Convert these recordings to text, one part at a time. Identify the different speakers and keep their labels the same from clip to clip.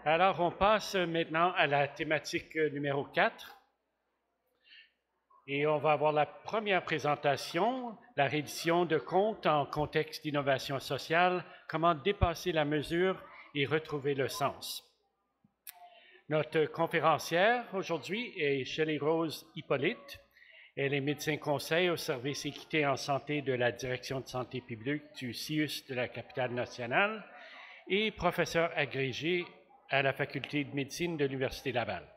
Speaker 1: Alors, on passe maintenant à la thématique numéro 4 et on va avoir la première présentation, la reddition de comptes en contexte d'innovation sociale, comment dépasser la mesure et retrouver le sens. Notre conférencière aujourd'hui est Shelley-Rose Hippolyte. Elle est médecin conseil au service équité en santé de la Direction de santé publique du CIUS de la capitale nationale et professeur agrégé à la faculté de médecine de l'Université Laval.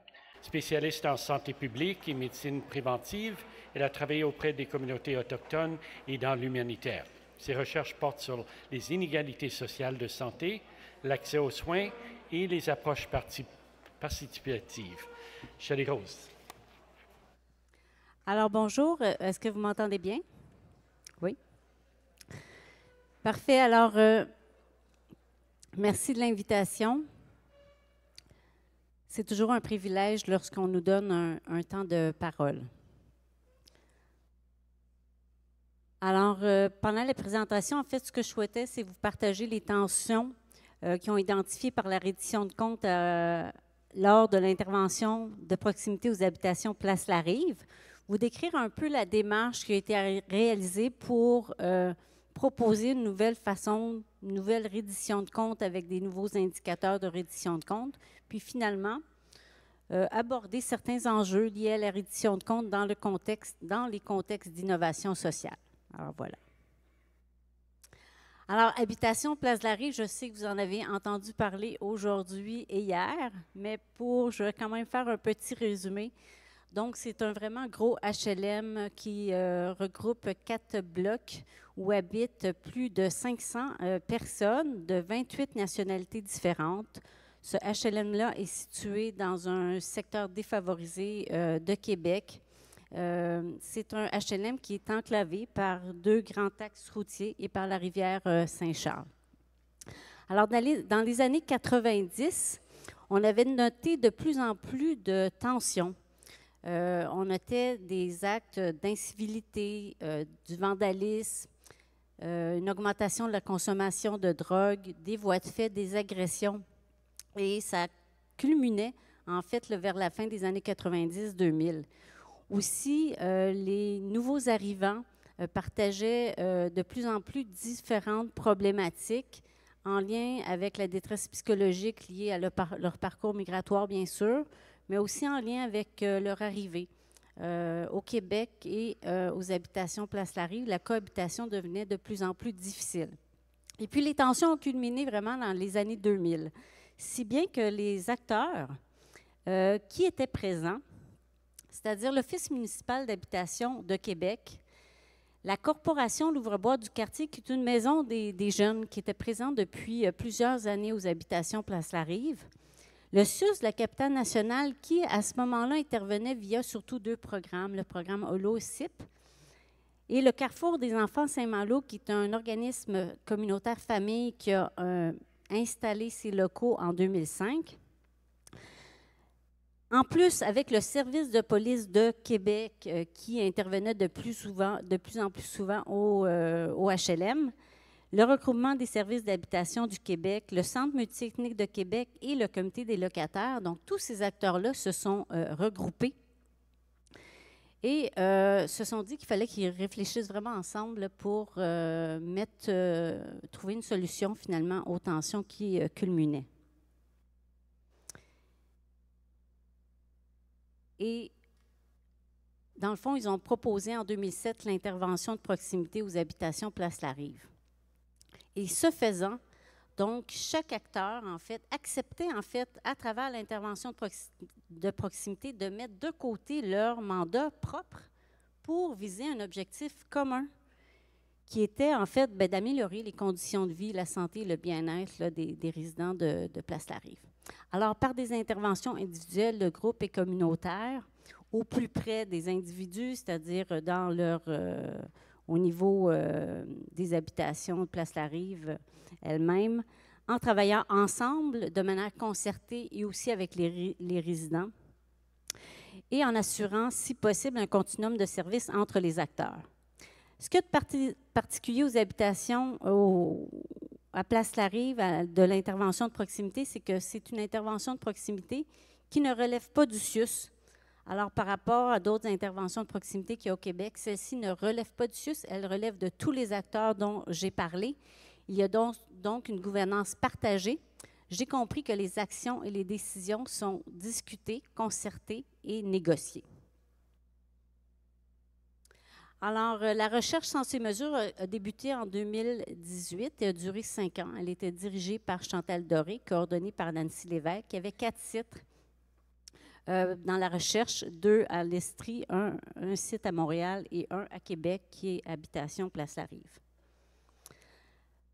Speaker 1: Spécialiste en santé publique et médecine préventive, elle a travaillé auprès des communautés autochtones et dans l'humanitaire. Ses recherches portent sur les inégalités sociales de santé, l'accès aux soins et les approches participatives. Shelley-Rose.
Speaker 2: Alors, bonjour. Est-ce que vous m'entendez bien? Oui. Parfait. Alors, merci de l'invitation. C'est toujours un privilège lorsqu'on nous donne un temps de parole. Alors, pendant la présentation, en fait, ce que je souhaitais, c'est vous partager les tensions qui ont été identifiées par la reddition de comptes lors de l'intervention de proximité aux habitations Place Larive. Vous décrire un peu la démarche qui a été réalisée pour proposer une nouvelle façon, une nouvelle reddition de comptes avec des nouveaux indicateurs de reddition de comptes, puis finalement aborder certains enjeux liés à la reddition de comptes dans les contextes d'innovation sociale. Alors voilà. Alors, Habitation Place Larive, je sais que vous en avez entendu parler aujourd'hui et hier, mais je vais quand même faire un petit résumé. Donc, c'est un vraiment gros HLM qui regroupe 4 blocs où habitent plus de 500 personnes de 28 nationalités différentes. Ce HLM-là est situé dans un secteur défavorisé de Québec. C'est un HLM qui est enclavé par 2 grands axes routiers et par la rivière Saint-Charles. Alors, dans les années 90, on avait noté de plus en plus de tensions. On notait des actes d'incivilité, du vandalisme, une augmentation de la consommation de drogue, des voies de fait, des agressions. Et ça culminait, en fait, vers la fin des années 90-2000. Aussi, les nouveaux arrivants partageaient de plus en plus différentes problématiques en lien avec la détresse psychologique liée à leur parcours migratoire, bien sûr, mais aussi en lien avec leur arrivée au Québec et aux habitations Place Larive. La cohabitation devenait de plus en plus difficile. Et puis, les tensions ont culminé vraiment dans les années 2000, si bien que les acteurs qui étaient présents, c'est-à-dire l'Office municipal d'habitation de Québec, la Corporation L'Ouvre-Bois du quartier, qui est une maison des jeunes qui était présente depuis plusieurs années aux habitations Place Larive, le CIUS de la capitale nationale, qui à ce moment-là intervenait via surtout 2 programmes, le programme HOLO-CIP et le Carrefour des enfants Saint-Malo, qui est un organisme communautaire famille qui a installé ses locaux en 2005. En plus, avec le service de police de Québec qui intervenait de plus en plus souvent au HLM, le regroupement des services d'habitation du Québec, le Centre multiethnique de Québec et le Comité des locataires. Donc, tous ces acteurs-là se sont regroupés et se sont dit qu'il fallait qu'ils réfléchissent vraiment ensemble pour trouver une solution finalement aux tensions qui culminaient. Et dans le fond, ils ont proposé en 2007 l'intervention de proximité aux habitations Place Larive. Et ce faisant, donc, chaque acteur, en fait, acceptait, en fait, à travers l'intervention de proximité, de mettre de côté leur mandat propre pour viser un objectif commun qui était, en fait, d'améliorer les conditions de vie, la santé et le bien-être des résidents de Place Larive. Alors, par des interventions individuelles, de groupes et communautaires, au plus près des individus, c'est-à-dire au niveau des habitations de Place Larive elles-mêmes, en travaillant ensemble de manière concertée et aussi avec les résidents, et en assurant, si possible, un continuum de services entre les acteurs. Ce qui est particulier aux habitations à Place-Larive de l'intervention de proximité, c'est que c'est une intervention de proximité qui ne relève pas du CIUS. Alors, par rapport à d'autres interventions de proximité qu'il y a au Québec, celle-ci ne relève pas du CIUS, elle relève de tous les acteurs dont j'ai parlé. Il y a donc une gouvernance partagée. J'ai compris que les actions et les décisions sont discutées, concertées et négociées. Alors, la recherche Sens et Mesures a débuté en 2018 et a duré 5 ans. Elle était dirigée par Chantal Doré, coordonnée par Nancy Lévesque, qui avait 4 sites dans la recherche, 2 à l'Estrie, un site à Montréal et un à Québec, qui est Habitation Place-Larive.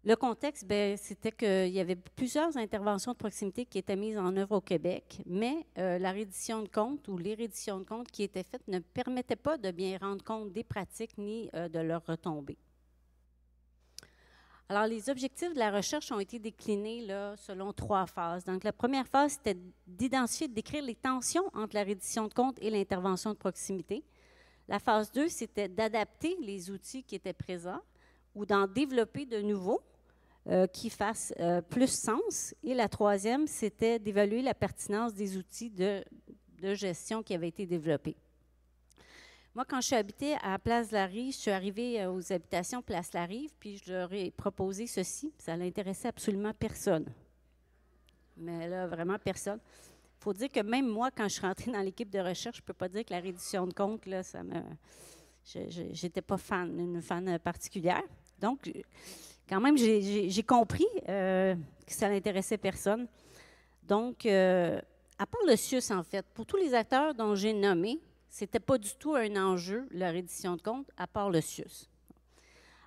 Speaker 2: Le contexte, c'était qu'il y avait plusieurs interventions de proximité qui étaient mises en œuvre au Québec, mais la reddition de comptes ou les redditions de comptes qui étaient faites ne permettaient pas de bien rendre compte des pratiques ni de leurs retombées. Alors, les objectifs de la recherche ont été déclinés là, selon 3 phases. Donc, la première phase, c'était d'identifier, de décrire les tensions entre la reddition de comptes et l'intervention de proximité. La phase 2, c'était d'adapter les outils qui étaient présents ou d'en développer de nouveaux qui fassent plus sens. Et la troisième, c'était d'évaluer la pertinence des outils de gestion qui avaient été développés. Moi, quand je suis habitée à Place-Larive, je suis arrivée aux habitations Place-Larive, puis je leur ai proposé ceci. Ça n'intéressait absolument personne. Mais là, vraiment personne. Il faut dire que même moi, quand je suis rentrée dans l'équipe de recherche, je ne peux pas dire que la reddition de comptes, là, ça me... J'étais pas une fan particulière. Donc, quand même, j'ai compris que ça n'intéressait personne. Donc, à part le CIUS, en fait, pour tous les acteurs dont j'ai nommé, ce n'était pas du tout un enjeu, la reddition de comptes, à part le CIUS.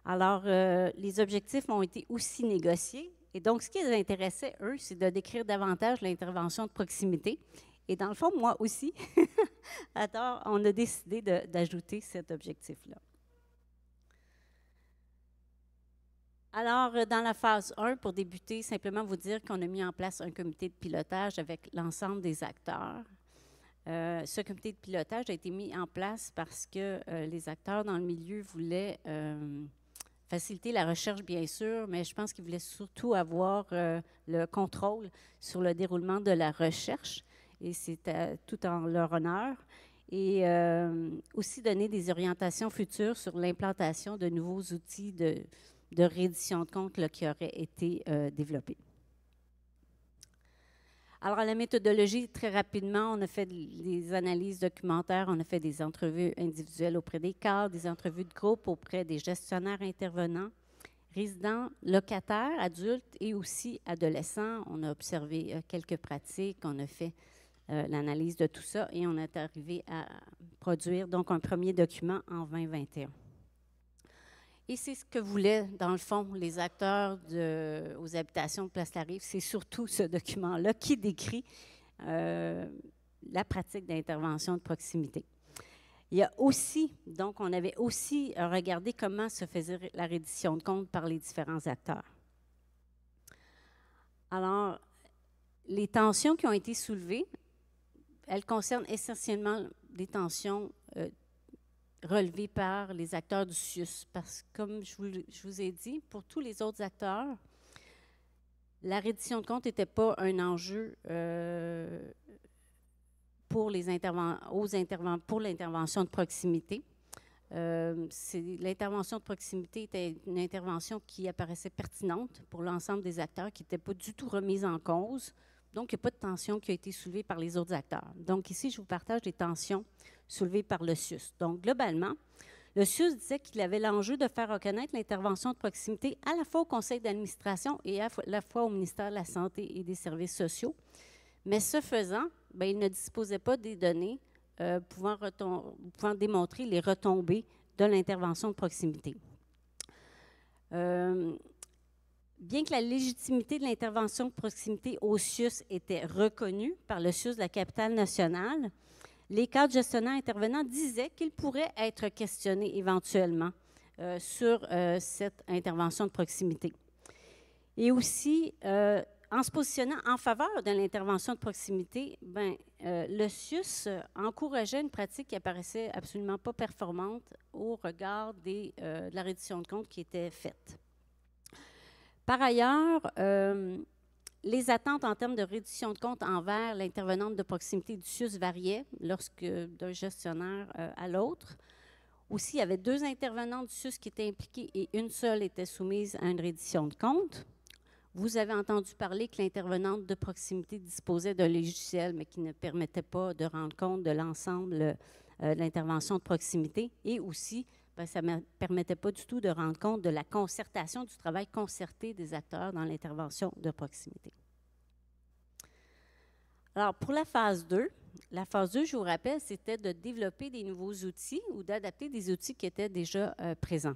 Speaker 2: Alors, les objectifs ont été aussi négociés. Et donc, ce qui les intéressait, eux, c'est de décrire davantage l'intervention de proximité. Et dans le fond, moi aussi, alors, on a décidé d'ajouter cet objectif-là. Alors, dans la phase 1, pour débuter, simplement vous dire qu'on a mis en place un comité de pilotage avec l'ensemble des acteurs. Ce comité de pilotage a été mis en place parce que les acteurs dans le milieu voulaient faciliter la recherche, bien sûr, mais je pense qu'ils voulaient surtout avoir le contrôle sur le déroulement de la recherche, et c'est tout en leur honneur. Et aussi donner des orientations futures sur l'implantation de nouveaux outils de reddition de comptes là, qui auraient été développés. Alors, la méthodologie, très rapidement, on a fait des analyses documentaires, on a fait des entrevues individuelles auprès des cadres, des entrevues de groupe auprès des gestionnaires intervenants, résidents, locataires, adultes et aussi adolescents. On a observé quelques pratiques, on a fait l'analyse de tout ça et on est arrivé à produire donc un premier document en 2021. Et c'est ce que voulaient, dans le fond, les acteurs aux habitations de Place-Larive. C'est surtout ce document-là qui décrit la pratique d'intervention de proximité. Il y a aussi, donc, on avait aussi regardé comment se faisait la reddition de comptes par les différents acteurs. Alors, les tensions qui ont été soulevées, elles concernent essentiellement des tensions relevés par les acteurs du CIUS. Parce que, comme je vous ai dit, pour tous les autres acteurs, la reddition de comptes n'était pas un enjeu pour l'intervention de proximité. L'intervention de proximité était une intervention qui apparaissait pertinente pour l'ensemble des acteurs, qui n'était pas du tout remise en cause. Donc, il n'y a pas de tension qui a été soulevée par les autres acteurs. Donc, ici, je vous partage les tensions soulevées par le CIUS. Donc, globalement, le CIUS disait qu'il avait l'enjeu de faire reconnaître l'intervention de proximité à la fois au conseil d'administration et à la fois au ministère de la Santé et des Services sociaux. Mais ce faisant, il ne disposait pas des données pouvant démontrer les retombées de l'intervention de proximité. Bien que la légitimité de l'intervention de proximité au CIUS était reconnue par le CIUS de la Capitale-Nationale, les cadres gestionnaires intervenants disaient qu'ils pourraient être questionnés éventuellement sur cette intervention de proximité. Et aussi, en se positionnant en faveur de l'intervention de proximité, le CIUS encourageait une pratique qui apparaissait absolument pas performante au regard de la reddition de comptes qui était faite. Par ailleurs, les attentes en termes de réduction de compte envers l'intervenante de proximité du CIUS variaient d'un gestionnaire à l'autre. Aussi, il y avait 2 intervenantes du CIUS qui étaient impliquées et une seule était soumise à une reddition de compte. Vous avez entendu parler que l'intervenante de proximité disposait d'un logiciel, mais qui ne permettait pas de rendre compte de l'ensemble de l'intervention de proximité. Et aussi, ça ne permettait pas du tout de rendre compte de la concertation, du travail concerté des acteurs dans l'intervention de proximité. Alors, pour la phase 2, je vous rappelle, c'était de développer des nouveaux outils ou d'adapter des outils qui étaient déjà présents.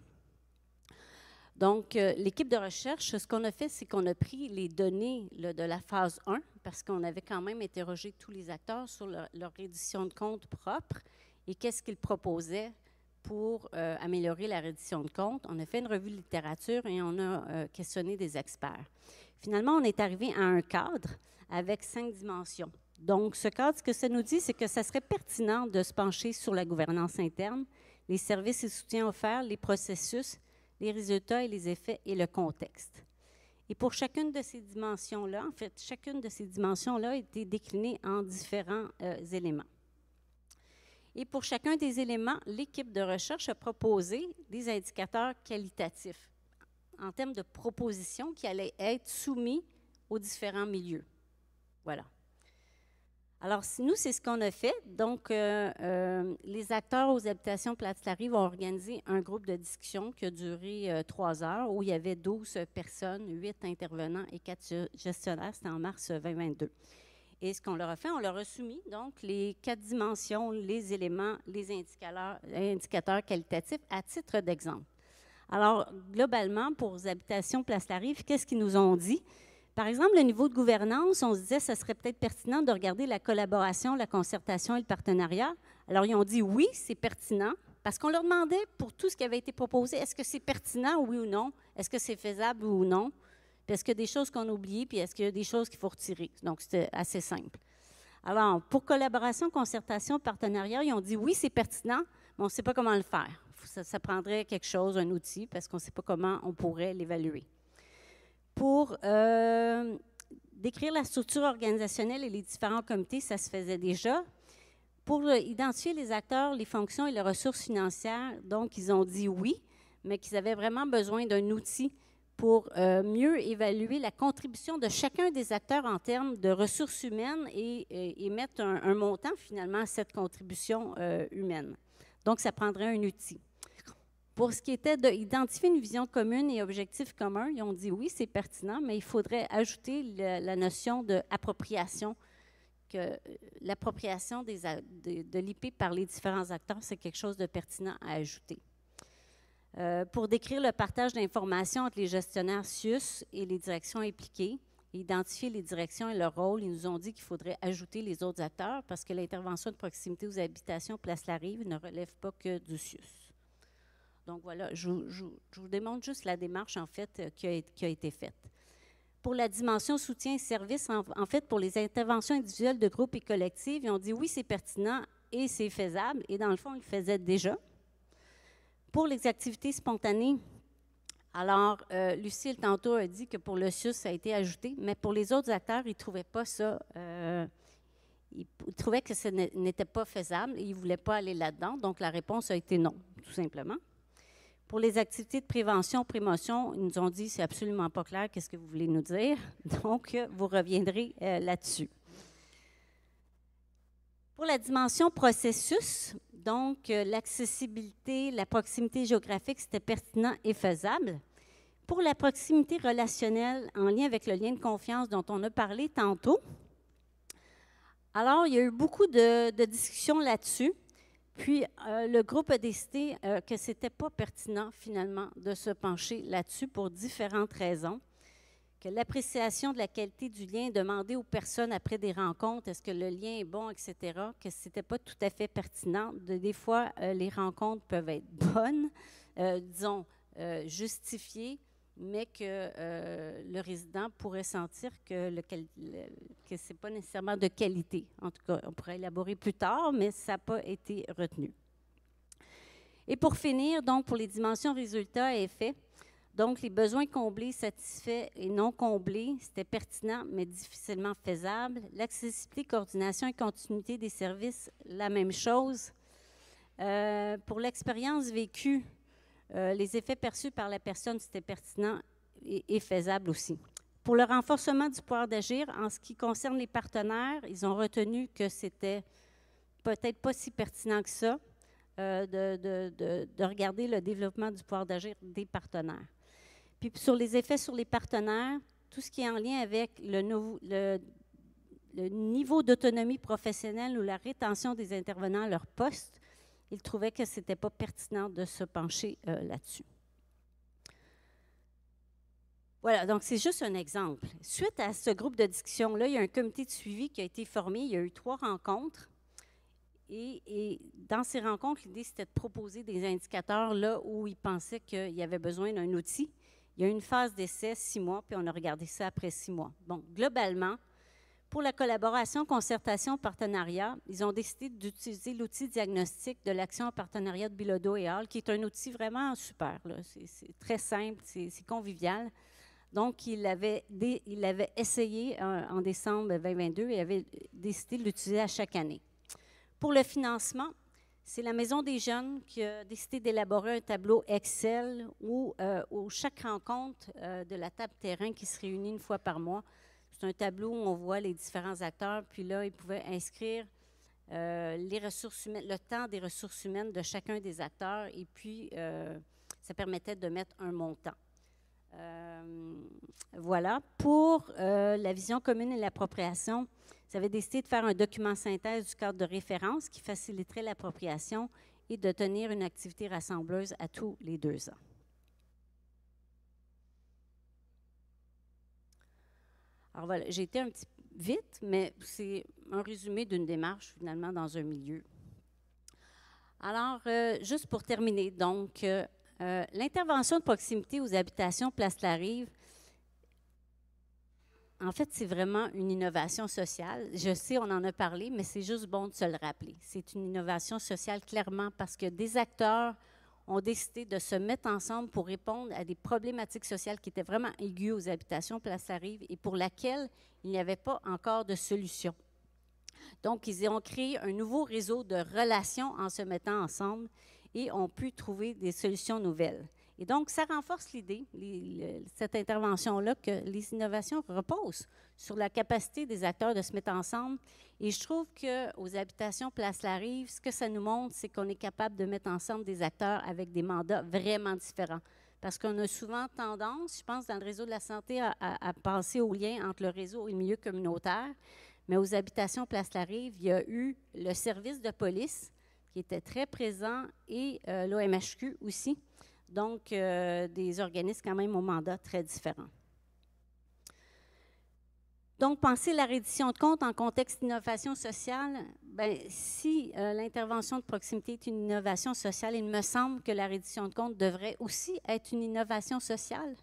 Speaker 2: Donc, l'équipe de recherche, ce qu'on a fait, c'est qu'on a pris les données de la phase 1, parce qu'on avait quand même interrogé tous les acteurs sur leur reddition de compte propre et qu'est-ce qu'ils proposaient pour améliorer la reddition de compte. On a fait une revue de littérature et on a questionné des experts. Finalement, on est arrivé à un cadre avec 5 dimensions. Donc, ce cadre, ce que ça nous dit, c'est que ça serait pertinent de se pencher sur la gouvernance interne, les services et soutiens offerts, les processus, les résultats et les effets et le contexte. Et pour chacune de ces dimensions-là, en fait, chacune de ces dimensions-là a été déclinée en différents éléments. Et pour chacun des éléments, l'équipe de recherche a proposé des indicateurs qualitatifs en termes de propositions qui allaient être soumis aux différents milieux. Voilà. Alors, nous, c'est ce qu'on a fait. Donc, les acteurs aux habitations Place-Larry vont organiser un groupe de discussion qui a duré 3 heures, où il y avait 12 personnes, 8 intervenants et 4 gestionnaires. C'était en mars 2022. Et ce qu'on leur a fait, on leur a soumis donc les 4 dimensions, les éléments, les indicateurs qualitatifs à titre d'exemple. Alors, globalement, pour les habitations Place-Larry, qu'est-ce qu'ils nous ont dit? Par exemple, le niveau de gouvernance, on se disait que ce serait peut-être pertinent de regarder la collaboration, la concertation et le partenariat. Alors, ils ont dit oui, c'est pertinent, parce qu'on leur demandait pour tout ce qui avait été proposé, est-ce que c'est pertinent, oui ou non? Est-ce que c'est faisable ou non? Puis est-ce qu'il y a des choses qu'on a oubliées, puis est-ce qu'il y a des choses qu'il faut retirer? Donc, c'était assez simple. Alors, pour collaboration, concertation, partenariat, ils ont dit oui, c'est pertinent, mais on ne sait pas comment le faire. Ça prendrait quelque chose, un outil, parce qu'on ne sait pas comment on pourrait l'évaluer. Pour décrire la structure organisationnelle et les différents comités, ça se faisait déjà. Pour identifier les acteurs, les fonctions et les ressources financières, donc, ils ont dit oui, mais qu'ils avaient vraiment besoin d'un outil pour mieux évaluer la contribution de chacun des acteurs en termes de ressources humaines et mettre un montant, finalement, à cette contribution humaine. Donc, ça prendrait un outil. Pour ce qui était d'identifier une vision commune et objectifs communs, ils ont dit oui, c'est pertinent, mais il faudrait ajouter la notion d'appropriation, que l'appropriation de l'IP par les différents acteurs, c'est quelque chose de pertinent à ajouter. Pour décrire le partage d'informations entre les gestionnaires CIUS et les directions impliquées, identifier les directions et leur rôle, ils nous ont dit qu'il faudrait ajouter les autres acteurs parce que l'intervention de proximité aux habitations Place-Larry ne relève pas que du CIUS. Donc voilà, je vous démontre juste la démarche en fait qui a été faite. Pour la dimension soutien et service, en fait, pour les interventions individuelles de groupe et collectives, ils ont dit oui, c'est pertinent et c'est faisable, et dans le fond, ils le faisaient déjà. Pour les activités spontanées, alors, Lucille, tantôt, a dit que pour le CIUS, ça a été ajouté, mais pour les autres acteurs, ils ne trouvaient pas ça, ils trouvaient que ce n'était pas faisable et ils ne voulaient pas aller là-dedans, donc la réponse a été non, tout simplement. Pour les activités de prévention, promotion, ils nous ont dit c'est absolument pas clair, qu'est-ce que vous voulez nous dire? Donc, vous reviendrez là-dessus. Pour la dimension processus, donc l'accessibilité, la proximité géographique, c'était pertinent et faisable. Pour la proximité relationnelle en lien avec le lien de confiance dont on a parlé tantôt, alors il y a eu beaucoup de discussions là-dessus. Puis, le groupe a décidé que ce n'était pas pertinent, finalement, de se pencher là-dessus pour différentes raisons. Que l'appréciation de la qualité du lien demandée aux personnes après des rencontres, est-ce que le lien est bon, etc., que ce n'était pas tout à fait pertinent. Des fois, les rencontres peuvent être bonnes, disons, justifiées, mais que le résident pourrait sentir que ce n'est pas nécessairement de qualité. En tout cas, on pourrait élaborer plus tard, mais ça n'a pas été retenu. Et pour finir, donc, pour les dimensions résultats et effets, Donc, les besoins comblés, satisfaits et non comblés, c'était pertinent, mais difficilement faisable. L'accessibilité, coordination et continuité des services, la même chose. Pour l'expérience vécue, les effets perçus par la personne, c'était pertinent et faisable aussi. Pour le renforcement du pouvoir d'agir, en ce qui concerne les partenaires, ils ont retenu que c'était peut-être pas si pertinent que ça de regarder le développement du pouvoir d'agir des partenaires. Puis sur les effets sur les partenaires, tout ce qui est en lien avec le niveau d'autonomie professionnelle ou la rétention des intervenants à leur poste, ils trouvaient que ce n'était pas pertinent de se pencher là-dessus. Voilà, donc c'est juste un exemple. Suite à ce groupe de discussion-là, il y a un comité de suivi qui a été formé. Il y a eu 3 rencontres. Et dans ces rencontres, l'idée, c'était de proposer des indicateurs là où ils pensaient qu'il y avait besoin d'un outil. Il y a eu une phase d'essai, 6 mois, puis on a regardé ça après 6 mois. Bon, globalement, pour la collaboration, concertation, partenariat, ils ont décidé d'utiliser l'outil diagnostic de l'action en partenariat de Bilodeau et Hall, qui est un outil vraiment super. C'est très simple, c'est convivial. Donc, il l'avait essayé en décembre 2022 et avait décidé de l'utiliser à chaque année. Pour le financement, c'est la Maison des jeunes qui a décidé d'élaborer un tableau Excel où chaque rencontre de la table terrain qui se réunit une fois par mois, c'est un tableau où on voit les différents acteurs, puis là, ils pouvaient inscrire les ressources humaines, le temps des ressources humaines de chacun des acteurs, et puis ça permettait de mettre un montant. Voilà. Pour la vision commune et l'appropriation, vous avez décidé de faire un document synthèse du cadre de référence qui faciliterait l'appropriation et de tenir une activité rassembleuse à tous les 2 ans. Alors voilà, j'ai été un petit peu vite, mais c'est un résumé d'une démarche finalement dans un milieu. Alors, juste pour terminer, donc, l'intervention de proximité aux habitations Place-la-Rive, en fait, c'est vraiment une innovation sociale. Je sais, on en a parlé, mais c'est juste bon de se le rappeler. C'est une innovation sociale clairement parce que des acteurs ont décidé de se mettre ensemble pour répondre à des problématiques sociales qui étaient vraiment aiguës aux habitations Place-la-Rive et pour lesquelles il n'y avait pas encore de solution. Donc, ils ont créé un nouveau réseau de relations en se mettant ensemble et ont pu trouver des solutions nouvelles. Et donc, ça renforce l'idée, cette intervention-là, que les innovations reposent sur la capacité des acteurs de se mettre ensemble. Et je trouve qu'aux habitations Place-la-Rive, ce que ça nous montre, c'est qu'on est capable de mettre ensemble des acteurs avec des mandats vraiment différents. Parce qu'on a souvent tendance, je pense, dans le réseau de la santé, à penser au lien entre le réseau et le milieu communautaire. Mais aux habitations Place-la-Rive, il y a eu le service de police qui était très présent et l'OMHQ aussi. Donc, des organismes quand même au mandat très différents. Donc, penser la reddition de comptes en contexte d'innovation sociale, bien, si l'intervention de proximité est une innovation sociale, il me semble que la reddition de comptes devrait aussi être une innovation sociale.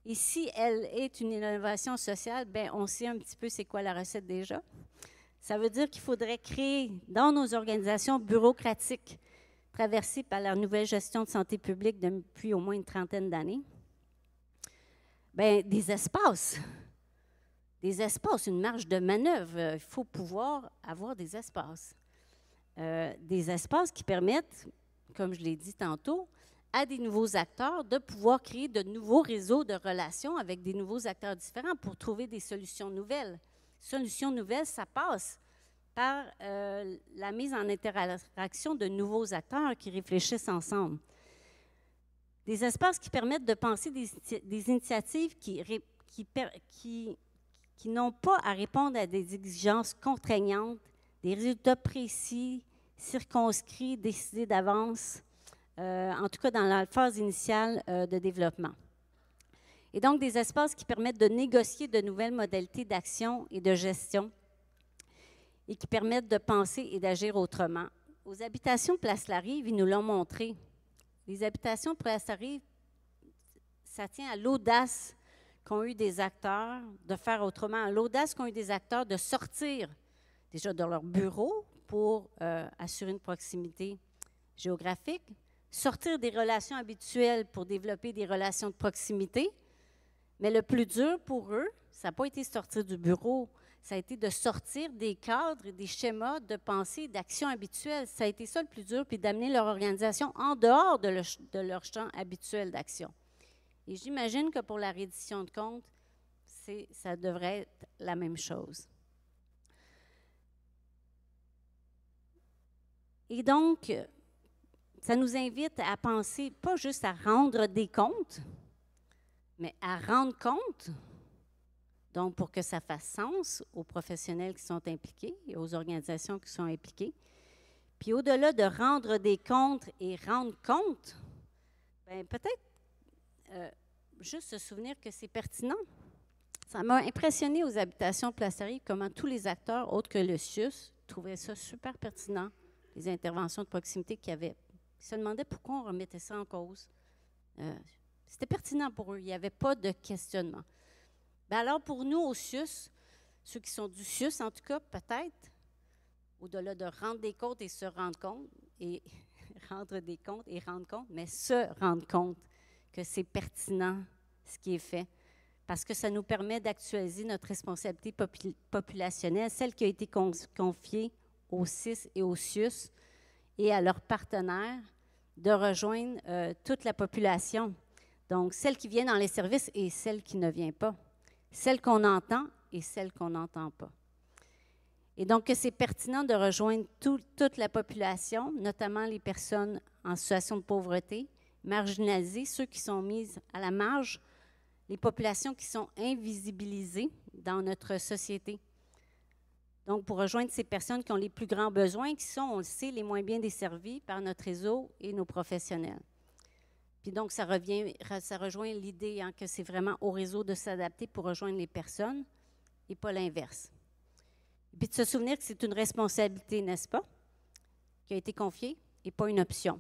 Speaker 2: Et si elle est une innovation sociale, bien, on sait un petit peu c'est quoi la recette déjà. Ça veut dire qu'il faudrait créer dans nos organisations bureaucratiques traversées par la nouvelle gestion de santé publique depuis au moins une trentaine d'années, bien, des espaces, une marge de manœuvre. Il faut pouvoir avoir des espaces. Des espaces qui permettent, comme je l'ai dit tantôt, à des nouveaux acteurs de pouvoir créer de nouveaux réseaux de relations avec des nouveaux acteurs différents pour trouver des solutions nouvelles. Solutions nouvelles, ça passe par la mise en interaction de nouveaux acteurs qui réfléchissent ensemble. Des espaces qui permettent de penser des initiatives qui n'ont pas à répondre à des exigences contraignantes, des résultats précis, circonscrits, décidés d'avance, en tout cas dans la phase initiale de développement. Et donc des espaces qui permettent de négocier de nouvelles modalités d'action et de gestion et qui permettent de penser et d'agir autrement. Aux habitations Place-la-Rive, ils nous l'ont montré. Les habitations Place-la-Rive, ça tient à l'audace qu'ont eu des acteurs de faire autrement, à l'audace qu'ont eu des acteurs de sortir déjà de leur bureau pour assurer une proximité géographique, sortir des relations habituelles pour développer des relations de proximité. Mais le plus dur pour eux, ça n'a pas été de sortir du bureau, ça a été de sortir des cadres et des schémas de pensée, d'action habituelle. Ça a été ça le plus dur, puis d'amener leur organisation en dehors de leur champ habituel d'action. Et j'imagine que pour la reddition de comptes, ça devrait être la même chose. Et donc, ça nous invite à penser pas juste à rendre des comptes, mais à rendre compte, donc pour que ça fasse sens aux professionnels qui sont impliqués et aux organisations qui sont impliquées. Puis au-delà de rendre des comptes et rendre compte, bien peut-être juste se souvenir que c'est pertinent. Ça m'a impressionné aux habitations Place-Laurier comment tous les acteurs, autres que le CIUS, trouvaient ça super pertinent, les interventions de proximité qu'il y avait. Ils se demandaient pourquoi on remettait ça en cause. C'était pertinent pour eux, il n'y avait pas de questionnement. Bien alors pour nous au CIUS, ceux qui sont du CIUS en tout cas, peut-être, au-delà de rendre des comptes et se rendre compte, et rendre des comptes et rendre compte, mais se rendre compte que c'est pertinent ce qui est fait, parce que ça nous permet d'actualiser notre responsabilité populationnelle, celle qui a été confiée au CIS et au CIUS et à leurs partenaires, de rejoindre toute la population. Donc, celle qui vient dans les services et celle qui ne vient pas, celle qu'on entend et celle qu'on n'entend pas. Et donc, que c'est pertinent de rejoindre toute la population, notamment les personnes en situation de pauvreté, marginalisées, ceux qui sont mis à la marge, les populations qui sont invisibilisées dans notre société. Donc, pour rejoindre ces personnes qui ont les plus grands besoins, qui sont, on le sait, les moins bien desservies par notre réseau et nos professionnels. Puis donc, ça rejoint l'idée que c'est vraiment au réseau de s'adapter pour rejoindre les personnes et pas l'inverse. Puis de se souvenir que c'est une responsabilité, n'est-ce pas, qui a été confiée et pas une option.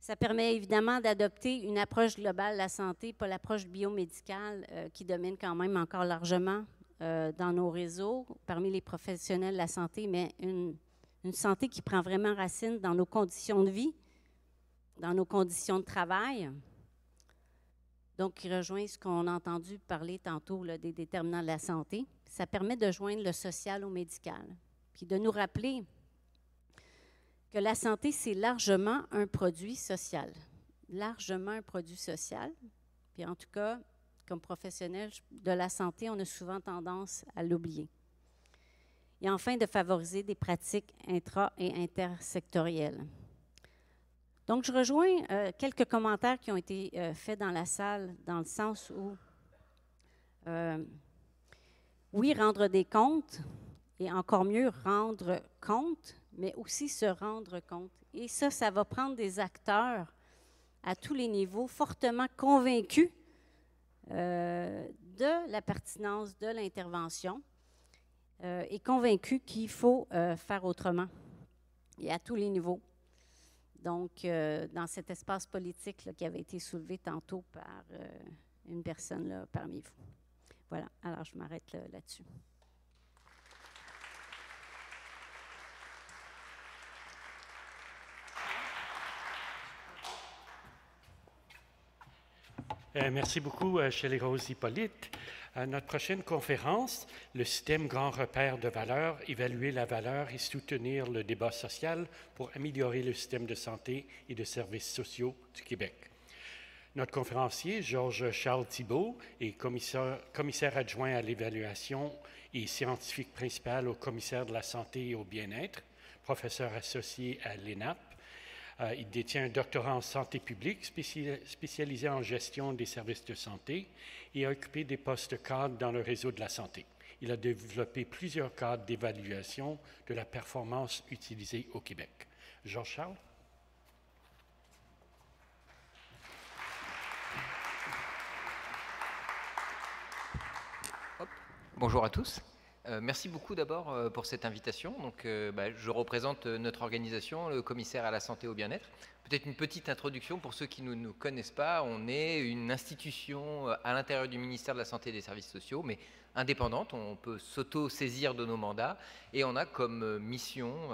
Speaker 2: Ça permet évidemment d'adopter une approche globale de la santé, pas l'approche biomédicale qui domine quand même encore largement dans nos réseaux, parmi les professionnels de la santé, mais une santé qui prend vraiment racine dans nos conditions de vie, dans nos conditions de travail. Donc, qui rejoint ce qu'on a entendu parler tantôt là, des déterminants de la santé. Ça permet de joindre le social au médical, puis de nous rappeler que la santé, c'est largement un produit social. Largement un produit social. Puis en tout cas, comme professionnel de la santé, on a souvent tendance à l'oublier. Et enfin, de favoriser des pratiques intra- et intersectorielles. Donc, je rejoins quelques commentaires qui ont été faits dans la salle, dans le sens où, oui, rendre des comptes, et encore mieux, rendre compte, mais aussi se rendre compte. Et ça va prendre des acteurs à tous les niveaux, fortement convaincus de la pertinence de l'intervention et convaincus qu'il faut faire autrement, et à tous les niveaux. Donc, dans cet espace politique là, qui avait été soulevé tantôt par une personne là, parmi vous. Voilà, alors je m'arrête là-dessus.
Speaker 1: Merci beaucoup, Shelley-Rose Hippolyte. À notre prochaine conférence, le système grand repère de valeurs, évaluer la valeur et soutenir le débat social pour améliorer le système de santé et de services sociaux du Québec. Notre conférencier, Georges-Charles Thibault, est commissaire adjoint à l'évaluation et scientifique principal au commissaire de la santé et au bien-être, professeur associé à l'ENAP. Il détient un doctorat en santé publique spécialisé en gestion des services de santé et a occupé des postes cadres dans le réseau de la santé. Il a développé plusieurs cadres d'évaluation de la performance utilisée au Québec. Georges-Charles?
Speaker 3: Bonjour à tous. Merci beaucoup d'abord pour cette invitation. Donc, je représente notre organisation, le commissaire à la santé et au bien-être. Peut-être une petite introduction pour ceux qui ne nous connaissent pas. On est une institution à l'intérieur du ministère de la Santé et des Services sociaux, mais indépendante. On peut s'auto-saisir de nos mandats et on a comme mission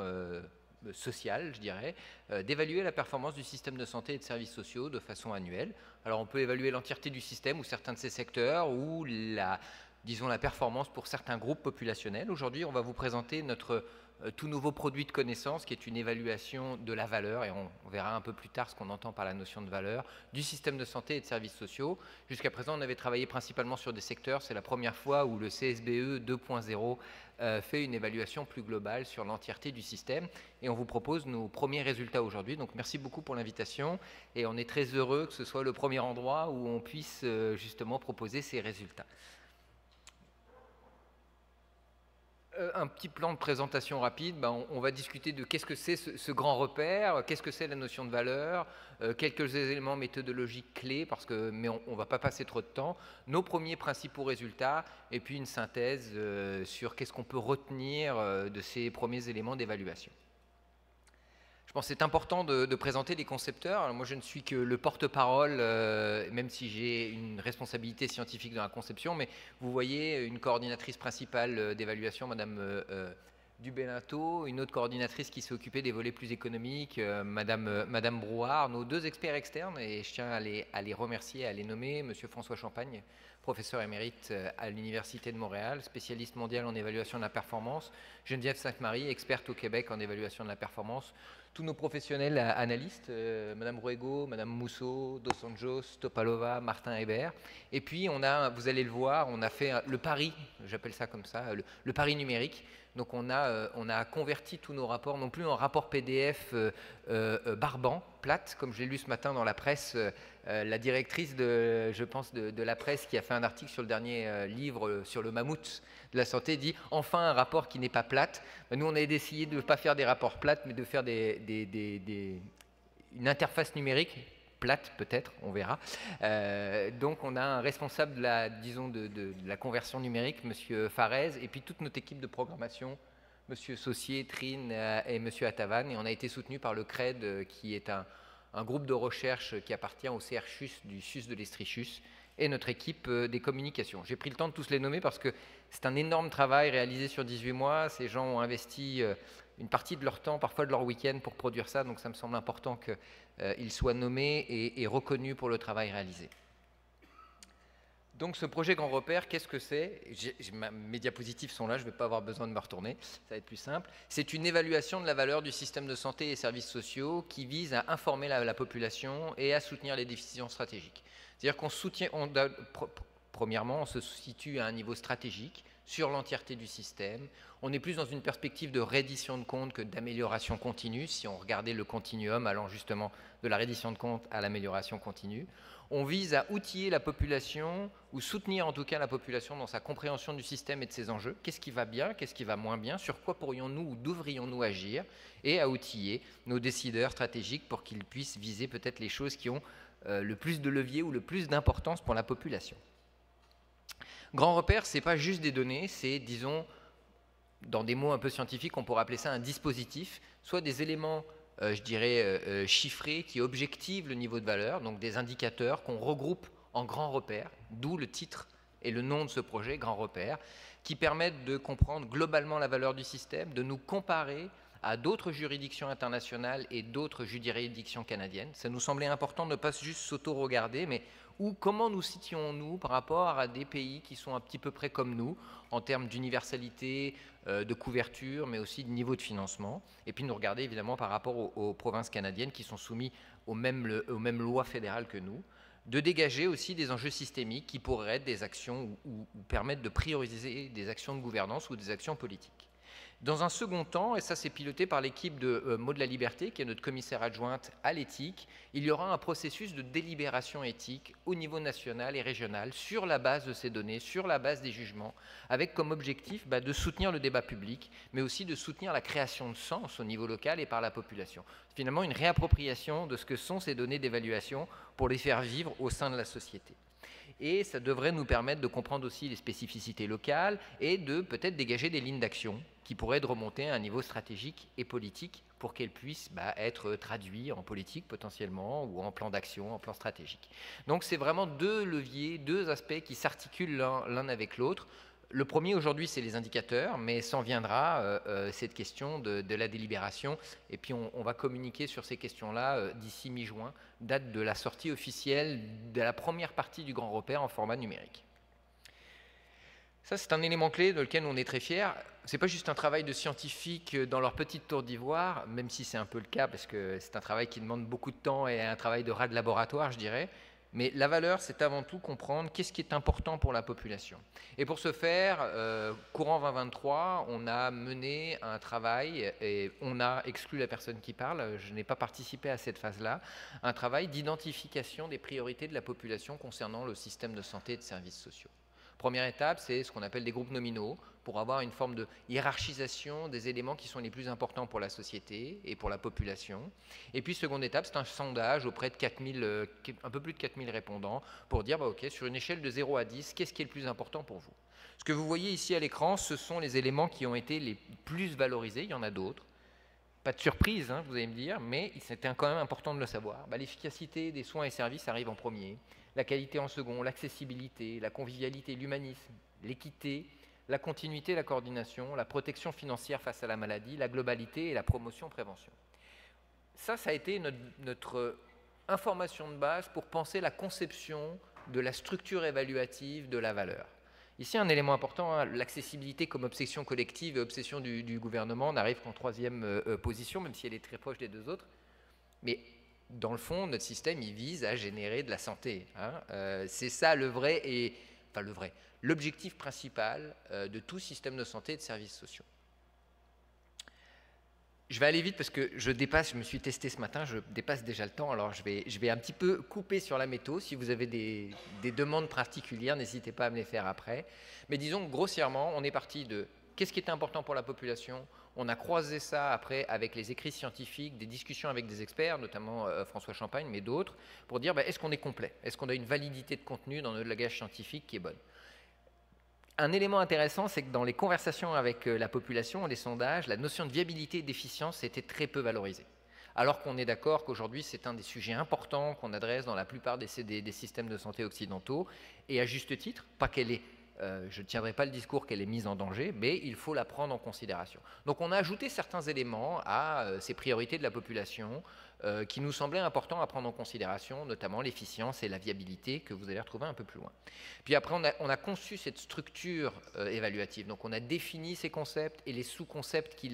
Speaker 3: sociale, je dirais, d'évaluer la performance du système de santé et de services sociaux de façon annuelle. Alors on peut évaluer l'entièreté du système ou certains de ses secteurs ou disons la performance pour certains groupes populationnels. Aujourd'hui, on va vous présenter notre tout nouveau produit de connaissance qui est une évaluation de la valeur, et on verra un peu plus tard ce qu'on entend par la notion de valeur, du système de santé et de services sociaux. Jusqu'à présent, on avait travaillé principalement sur des secteurs. C'est la première fois où le CSBE 2.0 fait une évaluation plus globale sur l'entièreté du système, et on vous propose nos premiers résultats aujourd'hui. Donc merci beaucoup pour l'invitation, et on est très heureux que ce soit le premier endroit où on puisse justement proposer ces résultats. Un petit plan de présentation rapide, on va discuter de qu'est-ce que c'est ce grand repère, qu'est-ce que c'est la notion de valeur, quelques éléments méthodologiques clés, mais on ne va pas passer trop de temps, nos premiers principaux résultats, et puis une synthèse sur qu'est-ce qu'on peut retenir de ces premiers éléments d'évaluation. Je pense que c'est important de présenter les concepteurs. Alors moi, je ne suis que le porte-parole, même si j'ai une responsabilité scientifique dans la conception, mais vous voyez une coordinatrice principale d'évaluation, Madame Dubelato, une autre coordinatrice qui s'est occupée des volets plus économiques, Madame Brouard, nos deux experts externes, et je tiens à les remercier, à les nommer, Monsieur François Champagne, professeur émérite à l'Université de Montréal, spécialiste mondial en évaluation de la performance, Geneviève Sainte-Marie, experte au Québec en évaluation de la performance, tous nos professionnels analystes, Madame Ruego, Madame Mousseau, Dos Anjos, Topalova, Martin Hébert. Et puis, vous allez le voir, on a fait le pari, j'appelle ça comme ça, le pari numérique. Donc, on a converti tous nos rapports, non plus en rapport PDF barbant, plate, comme je l'ai lu ce matin dans la presse, la directrice, je pense, de la presse qui a fait un article sur le dernier livre sur le mammouth de la santé dit « Enfin un rapport qui n'est pas plate ». Nous, on a essayé de ne pas faire des rapports plates, mais de faire une interface numérique plate peut-être, on verra. Donc on a un responsable de la conversion numérique, Monsieur Farez, et puis toute notre équipe de programmation, Monsieur Saucier, Trine et Monsieur Atavan, et on a été soutenu par le CRED, qui est un groupe de recherche qui appartient au CRCHUS du SUS de l'Estrichus, et notre équipe des communications. J'ai pris le temps de tous les nommer parce que c'est un énorme travail réalisé sur 18 mois. Ces gens ont investi une partie de leur temps, parfois de leur week-end, pour produire ça, donc ça me semble important qu'ils soient nommés et reconnus pour le travail réalisé. Donc ce projet Grand Repère, qu'est-ce que c'est? Mes diapositives sont là, je ne vais pas avoir besoin de me retourner, ça va être plus simple. C'est une évaluation de la valeur du système de santé et services sociaux qui vise à informer la population et à soutenir les décisions stratégiques. C'est-à-dire qu'on soutient, premièrement, on se situe à un niveau stratégique sur l'entièreté du système. On est plus dans une perspective de reddition de comptes que d'amélioration continue, si on regardait le continuum allant justement de la reddition de comptes à l'amélioration continue. On vise à outiller la population, ou soutenir en tout cas la population dans sa compréhension du système et de ses enjeux. Qu'est-ce qui va bien, qu'est-ce qui va moins bien, sur quoi pourrions-nous ou devrions-nous agir, et à outiller nos décideurs stratégiques pour qu'ils puissent viser peut-être les choses qui ont le plus de levier ou le plus d'importance pour la population. Grand repère, ce n'est pas juste des données, c'est, disons, dans des mots un peu scientifiques, on pourrait appeler ça un dispositif, soit des éléments, je dirais, chiffrés qui objectivent le niveau de valeur, donc des indicateurs qu'on regroupe en grands repères, d'où le titre et le nom de ce projet, Grand Repère, qui permettent de comprendre globalement la valeur du système, de nous comparer à d'autres juridictions internationales et d'autres juridictions canadiennes. Ça nous semblait important de ne pas juste s'auto-regarder, mais comment nous situons-nous par rapport à des pays qui sont un petit peu près comme nous, en termes d'universalité, de couverture, mais aussi de niveau de financement. Et puis nous regarder évidemment par rapport aux provinces canadiennes qui sont soumises aux mêmes lois fédérales que nous, de dégager aussi des enjeux systémiques qui pourraient être des actions ou permettre de prioriser des actions de gouvernance ou des actions politiques. Dans un second temps, et ça c'est piloté par l'équipe de Mots de la Liberté, qui est notre commissaire adjointe à l'éthique, il y aura un processus de délibération éthique au niveau national et régional sur la base de ces données, sur la base des jugements, avec comme objectif de soutenir le débat public, mais aussi de soutenir la création de sens au niveau local et par la population. Finalement, une réappropriation de ce que sont ces données d'évaluation pour les faire vivre au sein de la société. Et ça devrait nous permettre de comprendre aussi les spécificités locales et de peut-être dégager des lignes d'action qui pourraient remonter à un niveau stratégique et politique pour qu'elles puissent être traduites en politique potentiellement ou en plan d'action, en plan stratégique. Donc c'est vraiment deux leviers, deux aspects qui s'articulent l'un avec l'autre. Le premier aujourd'hui, c'est les indicateurs, mais s'en viendra cette question de la délibération. Et puis on va communiquer sur ces questions-là d'ici mi-juin, date de la sortie officielle de la première partie du Grand Repère en format numérique. Ça, c'est un élément clé de lequel on est très fiers. Ce n'est pas juste un travail de scientifiques dans leur petite tour d'ivoire, même si c'est un peu le cas, parce que c'est un travail qui demande beaucoup de temps et un travail de rat de laboratoire, je dirais. Mais la valeur, c'est avant tout comprendre qu'est-ce qui est important pour la population. Et pour ce faire, courant 2023, on a mené un travail, et on a exclu la personne qui parle, je n'ai pas participé à cette phase-là, un travail d'identification des priorités de la population concernant le système de santé et de services sociaux. Première étape, c'est ce qu'on appelle des groupes nominaux, pour avoir une forme de hiérarchisation des éléments qui sont les plus importants pour la société et pour la population. Et puis, seconde étape, c'est un sondage auprès de 4000, un peu plus de 4000 répondants, pour dire, OK, sur une échelle de 0 à 10, qu'est-ce qui est le plus important pour vous? Ce que vous voyez ici à l'écran, ce sont les éléments qui ont été les plus valorisés, il y en a d'autres. Pas de surprise, hein, vous allez me dire, mais c'était quand même important de le savoir. L'efficacité des soins et services arrive en premier, la qualité en second, l'accessibilité, la convivialité, l'humanisme, l'équité, la continuité, la coordination, la protection financière face à la maladie, la globalité et la promotion-prévention. Ça a été notre information de base pour penser la conception de la structure évaluative de la valeur. Ici, un élément important, hein, l'accessibilité comme obsession collective et obsession du gouvernement n'arrive qu'en troisième position, même si elle est très proche des deux autres. Mais dans le fond, notre système, il vise à générer de la santé. Hein. C'est ça l'objectif principal de tout système de santé et de services sociaux. Je vais aller vite parce que je me suis testé ce matin, je dépasse déjà le temps, alors je vais un petit peu couper sur la métaux. Si vous avez des demandes particulières, n'hésitez pas à me les faire après. Mais disons que grossièrement, on est parti de qu'est-ce qui est important pour la population. On a croisé ça après avec les écrits scientifiques, des discussions avec des experts, notamment François Champagne, mais d'autres, pour dire est-ce qu'on est complet? Est-ce qu'on a une validité de contenu dans notre langage scientifique qui est bonne? Un élément intéressant, c'est que dans les conversations avec la population, les sondages, la notion de viabilité et d'efficience était très peu valorisée. Alors qu'on est d'accord qu'aujourd'hui, c'est un des sujets importants qu'on adresse dans la plupart des systèmes de santé occidentaux, et à juste titre, pas qu'elle est, je ne tiendrai pas le discours qu'elle est mise en danger, mais il faut la prendre en considération. Donc on a ajouté certains éléments à ces priorités de la population qui nous semblaient importants à prendre en considération, notamment l'efficience et la viabilité que vous allez retrouver un peu plus loin. Puis après, on a conçu cette structure évaluative. Donc on a défini ces concepts et les sous-concepts qui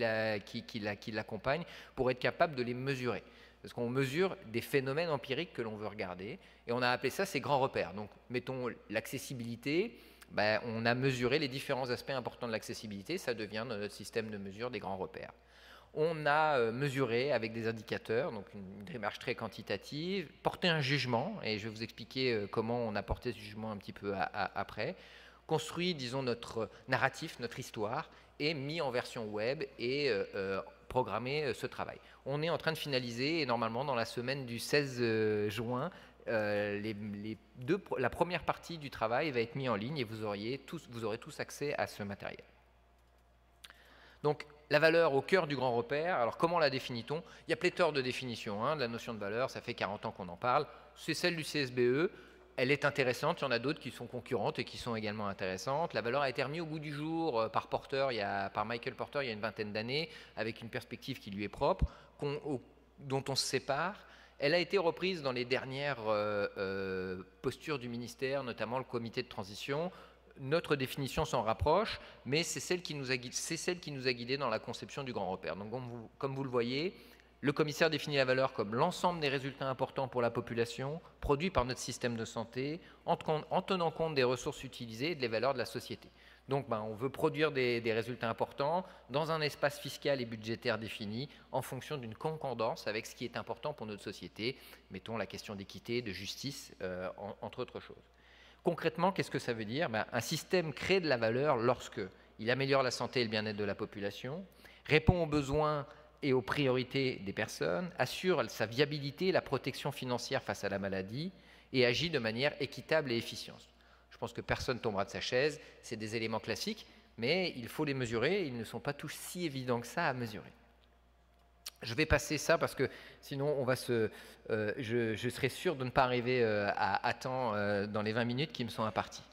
Speaker 3: l'accompagnent pour être capable de les mesurer. Parce qu'on mesure des phénomènes empiriques que l'on veut regarder. Et on a appelé ça ces grands repères. Donc mettons l'accessibilité. On a mesuré les différents aspects importants de l'accessibilité. Ça devient dans notre système de mesure des grands repères. On a mesuré avec des indicateurs, donc une démarche très quantitative, porté un jugement, et je vais vous expliquer comment on a porté ce jugement un petit peu après, construit, disons, notre narratif, notre histoire, et mis en version web et programmé ce travail. On est en train de finaliser, et normalement dans la semaine du 16 juin, la première partie du travail va être mise en ligne et vous aurez tous accès à ce matériel. Donc, la valeur au cœur du grand repère, alors comment la définit-on? Il y a pléthore de définitions, hein, de la notion de valeur, ça fait 40 ans qu'on en parle. C'est celle du CSBE, elle est intéressante, il y en a d'autres qui sont concurrentes et qui sont également intéressantes. La valeur a été remise au goût du jour par Michael Porter il y a une vingtaine d'années, avec une perspective qui lui est propre, dont on se sépare. Elle a été reprise dans les dernières postures du ministère, notamment le comité de transition. Notre définition s'en rapproche, mais c'est celle qui nous a guidés dans la conception du grand repère. Donc, comme vous le voyez, le commissaire définit la valeur comme l'ensemble des résultats importants pour la population, produits par notre système de santé, en tenant compte des ressources utilisées et des valeurs de la société. Donc, on veut produire des résultats importants dans un espace fiscal et budgétaire défini en fonction d'une concordance avec ce qui est important pour notre société, mettons la question d'équité, de justice, entre autres choses. Concrètement, qu'est-ce que ça veut dire? Un système crée de la valeur lorsqu'il améliore la santé et le bien-être de la population, répond aux besoins et aux priorités des personnes, assure sa viabilité et la protection financière face à la maladie et agit de manière équitable et efficiente. Je pense que personne ne tombera de sa chaise, c'est des éléments classiques, mais il faut les mesurer, ils ne sont pas tous si évidents que ça à mesurer. Je vais passer ça parce que sinon je serai sûr de ne pas arriver à temps dans les 20 minutes qui me sont imparties.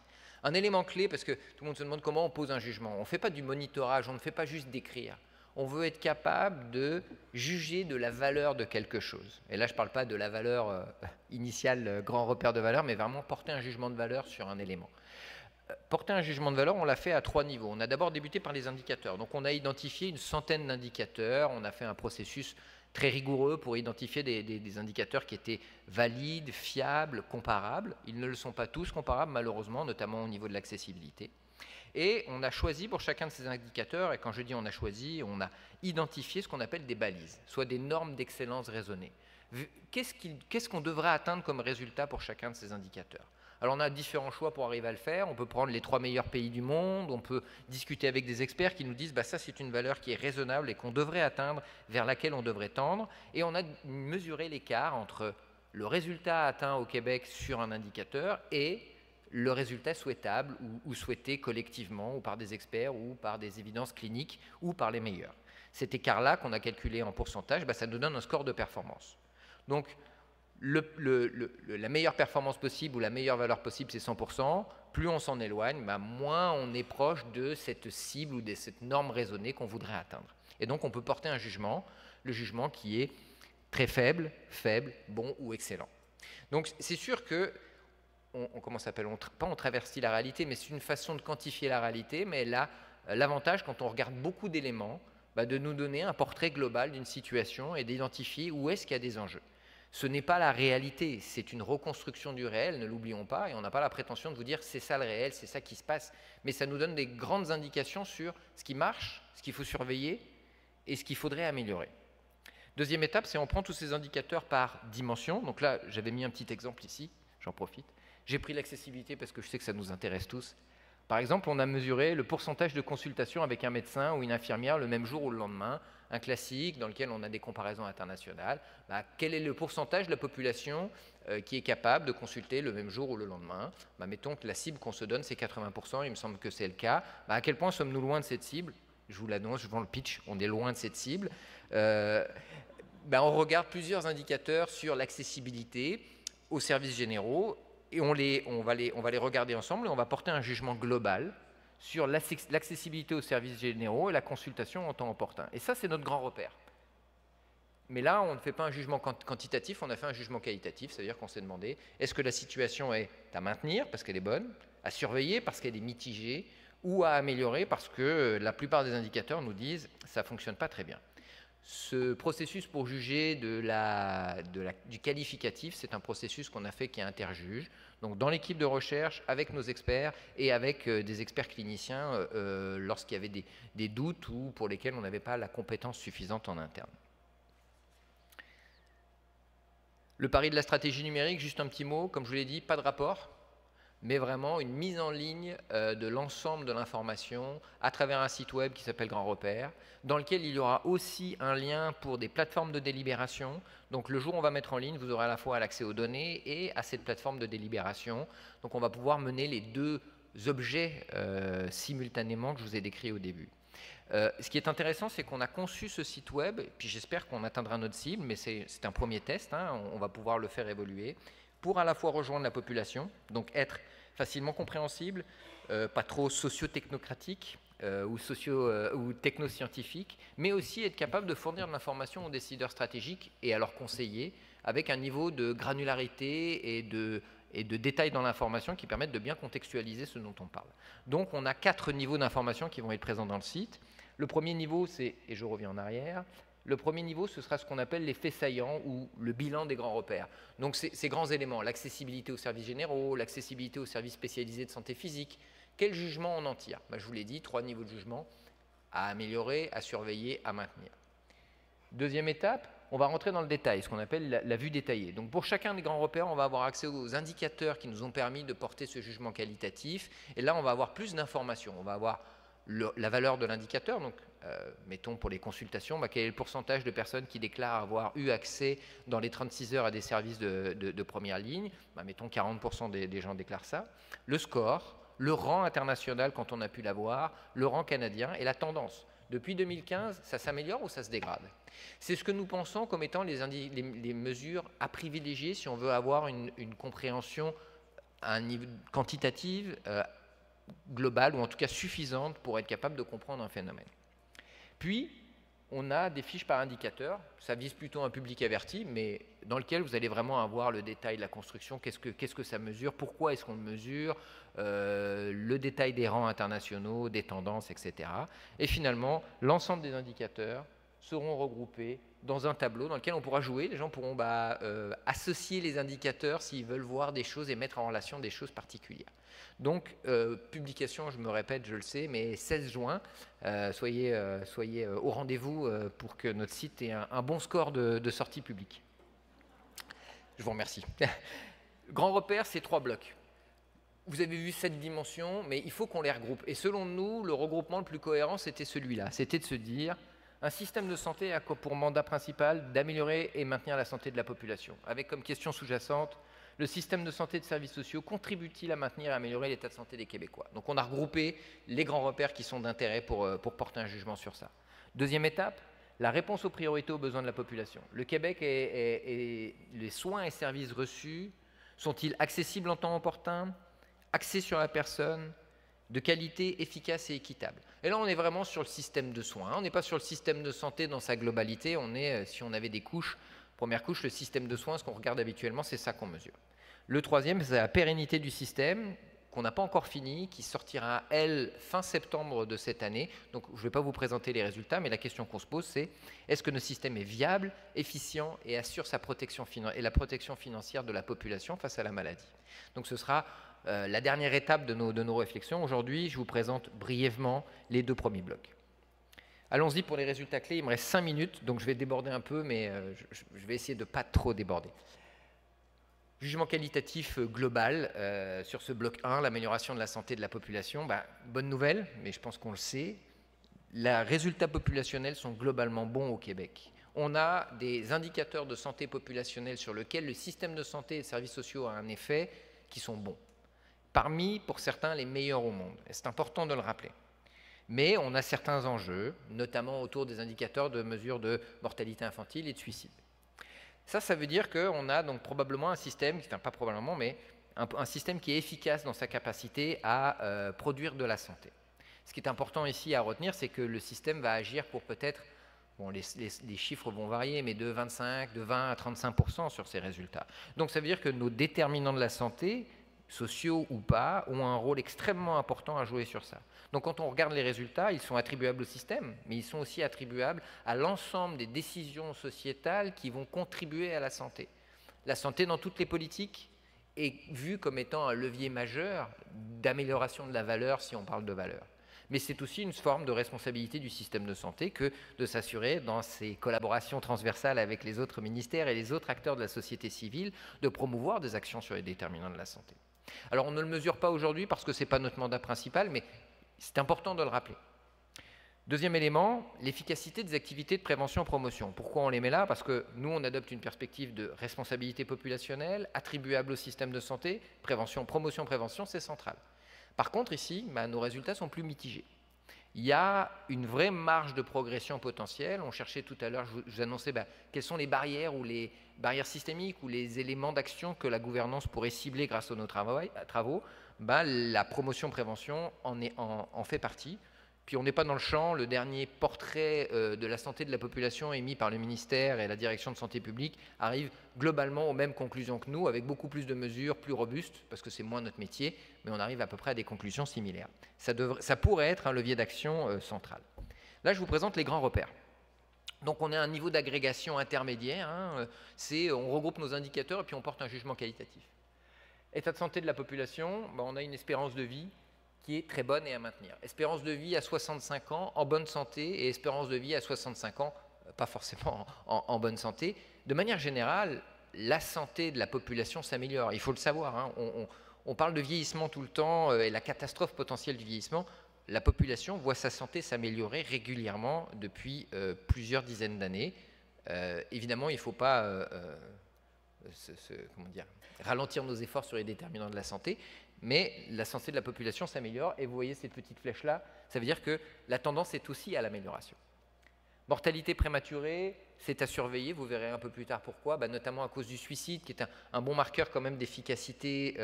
Speaker 3: Un élément clé, parce que tout le monde se demande comment on pose un jugement. On ne fait pas du monitorage, on ne fait pas juste d'écrire. On veut être capable de juger de la valeur de quelque chose. Et là, je ne parle pas de la valeur initiale, grand repère de valeur, mais vraiment porter un jugement de valeur sur un élément. Porter un jugement de valeur, on l'a fait à 3 niveaux. On a d'abord débuté par les indicateurs. Donc on a identifié une centaine d'indicateurs, on a fait un processus très rigoureux pour identifier des indicateurs qui étaient valides, fiables, comparables. Ils ne le sont pas tous comparables, malheureusement, notamment au niveau de l'accessibilité. Et on a choisi pour chacun de ces indicateurs, et quand je dis on a choisi, on a identifié ce qu'on appelle des balises, soit des normes d'excellence raisonnées. Qu'est-ce qu'on devrait atteindre comme résultat pour chacun de ces indicateurs? Alors on a différents choix pour arriver à le faire, on peut prendre les 3 meilleurs pays du monde, on peut discuter avec des experts qui nous disent bah, ça c'est une valeur qui est raisonnable et qu'on devrait atteindre, vers laquelle on devrait tendre, et on a mesuré l'écart entre le résultat atteint au Québec sur un indicateur et le résultat souhaitable ou souhaité collectivement ou par des experts ou par des évidences cliniques ou par les meilleurs. Cet écart-là qu'on a calculé en pourcentage, bah, ça nous donne un score de performance. Donc la meilleure performance possible ou la meilleure valeur possible, c'est 100%. Plus on s'en éloigne, bah, moins on est proche de cette cible ou de cette norme raisonnée qu'on voudrait atteindre. Et donc, on peut porter un jugement, le jugement qui est très faible, faible, bon ou excellent. Donc, c'est sûr que, comment ça s'appelle, pas on traverse la réalité, mais c'est une façon de quantifier la réalité, mais là, l'avantage, quand on regarde beaucoup d'éléments, bah, de nous donner un portrait global d'une situation et d'identifier où est-ce qu'il y a des enjeux. Ce n'est pas la réalité, c'est une reconstruction du réel, ne l'oublions pas, et on n'a pas la prétention de vous dire c'est ça le réel, c'est ça qui se passe, mais ça nous donne des grandes indications sur ce qui marche, ce qu'il faut surveiller et ce qu'il faudrait améliorer. Deuxième étape, c'est on prend tous ces indicateurs par dimension. Donc là, j'avais mis un petit exemple ici, j'en profite. J'ai pris l'accessibilité parce que je sais que ça nous intéresse tous. Par exemple, on a mesuré le pourcentage de consultations avec un médecin ou une infirmière le même jour ou le lendemain, un classique dans lequel on a des comparaisons internationales. Bah, quel est le pourcentage de la population qui est capable de consulter le même jour ou le lendemain? Bah, mettons que la cible qu'on se donne, c'est 80%, il me semble que c'est le cas. Bah, à quel point sommes-nous loin de cette cible? Je vous l'annonce, je vends le pitch, on est loin de cette cible. Bah, on regarde plusieurs indicateurs sur l'accessibilité aux services généraux et on va les regarder ensemble et on va porter un jugement global sur l'accessibilité aux services généraux et la consultation en temps opportun. Et ça, c'est notre grand repère. Mais là, on ne fait pas un jugement quantitatif, on a fait un jugement qualitatif, c'est-à-dire qu'on s'est demandé, est-ce que la situation est à maintenir parce qu'elle est bonne, à surveiller parce qu'elle est mitigée, ou à améliorer parce que la plupart des indicateurs nous disent que ça ne fonctionne pas très bien. Ce processus pour juger du qualificatif, c'est un processus qu'on a fait qui est interjuge. Donc dans l'équipe de recherche, avec nos experts et avec des experts cliniciens lorsqu'il y avait des doutes ou pour lesquels on n'avait pas la compétence suffisante en interne. Le pari de la stratégie numérique, juste un petit mot, comme je vous l'ai dit, pas de rapport, mais vraiment une mise en ligne de l'ensemble de l'information à travers un site web qui s'appelle Grand Repère, dans lequel il y aura aussi un lien pour des plateformes de délibération. Donc le jour où on va mettre en ligne, vous aurez à la fois l'accès aux données et à cette plateforme de délibération. Donc on va pouvoir mener les deux objets simultanément que je vous ai décrits au début. Ce qui est intéressant, c'est qu'on a conçu ce site web, et puis j'espère qu'on atteindra notre cible, mais c'est un premier test, hein, on va pouvoir le faire évoluer, pour à la fois rejoindre la population, donc être facilement compréhensible, pas trop socio-technocratique ou technoscientifique, mais aussi être capable de fournir de l'information aux décideurs stratégiques et à leurs conseillers, avec un niveau de granularité et de détails dans l'information qui permettent de bien contextualiser ce dont on parle. Donc on a 4 niveaux d'information qui vont être présents dans le site. Le premier niveau, c'est, et je reviens en arrière, le premier niveau, ce sera ce qu'on appelle les faits saillants ou le bilan des grands repères. Donc ces grands éléments, l'accessibilité aux services généraux, l'accessibilité aux services spécialisés de santé physique, quel jugement on en tire? Je vous l'ai dit, 3 niveaux de jugement, à améliorer, à surveiller, à maintenir. Deuxième étape, on va rentrer dans le détail, ce qu'on appelle la vue détaillée. Donc pour chacun des grands repères, on va avoir accès aux indicateurs qui nous ont permis de porter ce jugement qualitatif. Et là, on va avoir plus d'informations. On va avoir la valeur de l'indicateur, donc mettons pour les consultations, quel est le pourcentage de personnes qui déclarent avoir eu accès dans les 36 heures à des services de première ligne, mettons 40% des gens déclarent ça, le score, le rang international quand on a pu l'avoir, le rang canadien et la tendance. Depuis 2015, ça s'améliore ou ça se dégrade? C'est ce que nous pensons comme étant les mesures à privilégier si on veut avoir une compréhension à un niveau quantitatif globale, ou en tout cas suffisante pour être capable de comprendre un phénomène. Puis, on a des fiches par indicateur, ça vise plutôt un public averti, mais dans lequel vous allez vraiment avoir le détail de la construction, qu'est-ce que ça mesure, pourquoi est-ce qu'on le mesure, le détail des rangs internationaux, des tendances, etc. Et finalement, l'ensemble des indicateurs seront regroupés dans un tableau dans lequel on pourra jouer. Les gens pourront associer les indicateurs s'ils veulent voir des choses et mettre en relation des choses particulières. Donc, publication, je me répète, je le sais, mais 16 juin, soyez au rendez-vous pour que notre site ait un bon score de sortie publique. Je vous remercie. Grand repère, c'est 3 blocs. Vous avez vu 7 dimensions, mais il faut qu'on les regroupe. Et selon nous, le regroupement le plus cohérent, c'était celui-là. C'était de se dire, un système de santé a pour mandat principal d'améliorer et maintenir la santé de la population, avec comme question sous-jacente, le système de santé et de services sociaux contribue-t-il à maintenir et à améliorer l'état de santé des Québécois? Donc on a regroupé les grands repères qui sont d'intérêt pour porter un jugement sur ça. Deuxième étape, la réponse aux priorités aux besoins de la population. Le Québec et les soins et services reçus sont-ils accessibles en temps opportun, axés sur la personne, de qualité, efficace et équitable? Et là, on est vraiment sur le système de soins. On n'est pas sur le système de santé dans sa globalité. On est, si on avait des couches, première couche, le système de soins, ce qu'on regarde habituellement, c'est ça qu'on mesure. Le troisième, c'est la pérennité du système, qu'on n'a pas encore fini, qui sortira, elle, fin septembre de cette année. Donc, je ne vais pas vous présenter les résultats, mais la question qu'on se pose, c'est est-ce que notre système est viable, efficient et assure sa protection et la protection financière de la population face à la maladie? Donc, ce sera la dernière étape de nos réflexions. Aujourd'hui, je vous présente brièvement les 2 premiers blocs. Allons-y pour les résultats clés. Il me reste 5 minutes, donc je vais déborder un peu, mais je vais essayer de ne pas trop déborder. Jugement qualitatif global sur ce bloc 1, l'amélioration de la santé de la population. Bonne nouvelle, mais je pense qu'on le sait. Les résultats populationnels sont globalement bons au Québec. On a des indicateurs de santé populationnelle sur lesquels le système de santé et de services sociaux a un effet qui sont bons. Parmi, pour certains, les meilleurs au monde. Et c'est important de le rappeler. Mais on a certains enjeux, notamment autour des indicateurs de mesure de mortalité infantile et de suicide. Ça veut dire qu'on a donc probablement un système, pas probablement, mais un système qui est efficace dans sa capacité à produire de la santé. Ce qui est important ici à retenir, c'est que le système va agir pour peut-être, bon, les chiffres vont varier, mais de 25, de 20 à 35% sur ces résultats. Donc ça veut dire que nos déterminants de la santé, sociaux ou pas, ont un rôle extrêmement important à jouer sur ça. Donc quand on regarde les résultats, ils sont attribuables au système, mais ils sont aussi attribuables à l'ensemble des décisions sociétales qui vont contribuer à la santé. La santé dans toutes les politiques est vue comme étant un levier majeur d'amélioration de la valeur, si on parle de valeur. Mais c'est aussi une forme de responsabilité du système de santé que de s'assurer, dans ses collaborations transversales avec les autres ministères et les autres acteurs de la société civile, de promouvoir des actions sur les déterminants de la santé. Alors on ne le mesure pas aujourd'hui parce que ce n'est pas notre mandat principal, mais c'est important de le rappeler. Deuxième élément, l'efficacité des activités de prévention-promotion. Pourquoi on les met là? Parce que nous, on adopte une perspective de responsabilité populationnelle, attribuable au système de santé. Prévention, promotion, prévention, c'est central. Par contre, ici, nos résultats sont plus mitigés. Il y a une vraie marge de progression potentielle. On cherchait tout à l'heure, je vous annonçais quelles sont les barrières ou les barrières systémiques ou les éléments d'action que la gouvernance pourrait cibler grâce à nos travaux. La promotion-prévention en fait partie. Puis on n'est pas dans le champ. Le dernier portrait de la santé de la population émis par le ministère et la direction de santé publique arrive globalement aux mêmes conclusions que nous, avec beaucoup plus de mesures, plus robustes, parce que c'est moins notre métier, mais on arrive à peu près à des conclusions similaires. Ça pourrait être un levier d'action central. Là, je vous présente les grands repères. Donc on est à un niveau d'agrégation intermédiaire. On regroupe nos indicateurs et puis on porte un jugement qualitatif. État de santé de la population, on a une espérance de vie qui est très bonne et à maintenir. Espérance de vie à 65 ans en bonne santé et espérance de vie à 65 ans, pas forcément en bonne santé. De manière générale, la santé de la population s'améliore. Il faut le savoir. On parle de vieillissement tout le temps et la catastrophe potentielle du vieillissement. La population voit sa santé s'améliorer régulièrement depuis plusieurs dizaines d'années. Évidemment, il ne faut pas ralentir nos efforts sur les déterminants de la santé, mais la santé de la population s'améliore et vous voyez cette petite flèche-là, ça veut dire que la tendance est aussi à l'amélioration. Mortalité prématurée, C'est à surveiller, vous verrez un peu plus tard pourquoi, notamment à cause du suicide, qui est un bon marqueur quand même d'efficacité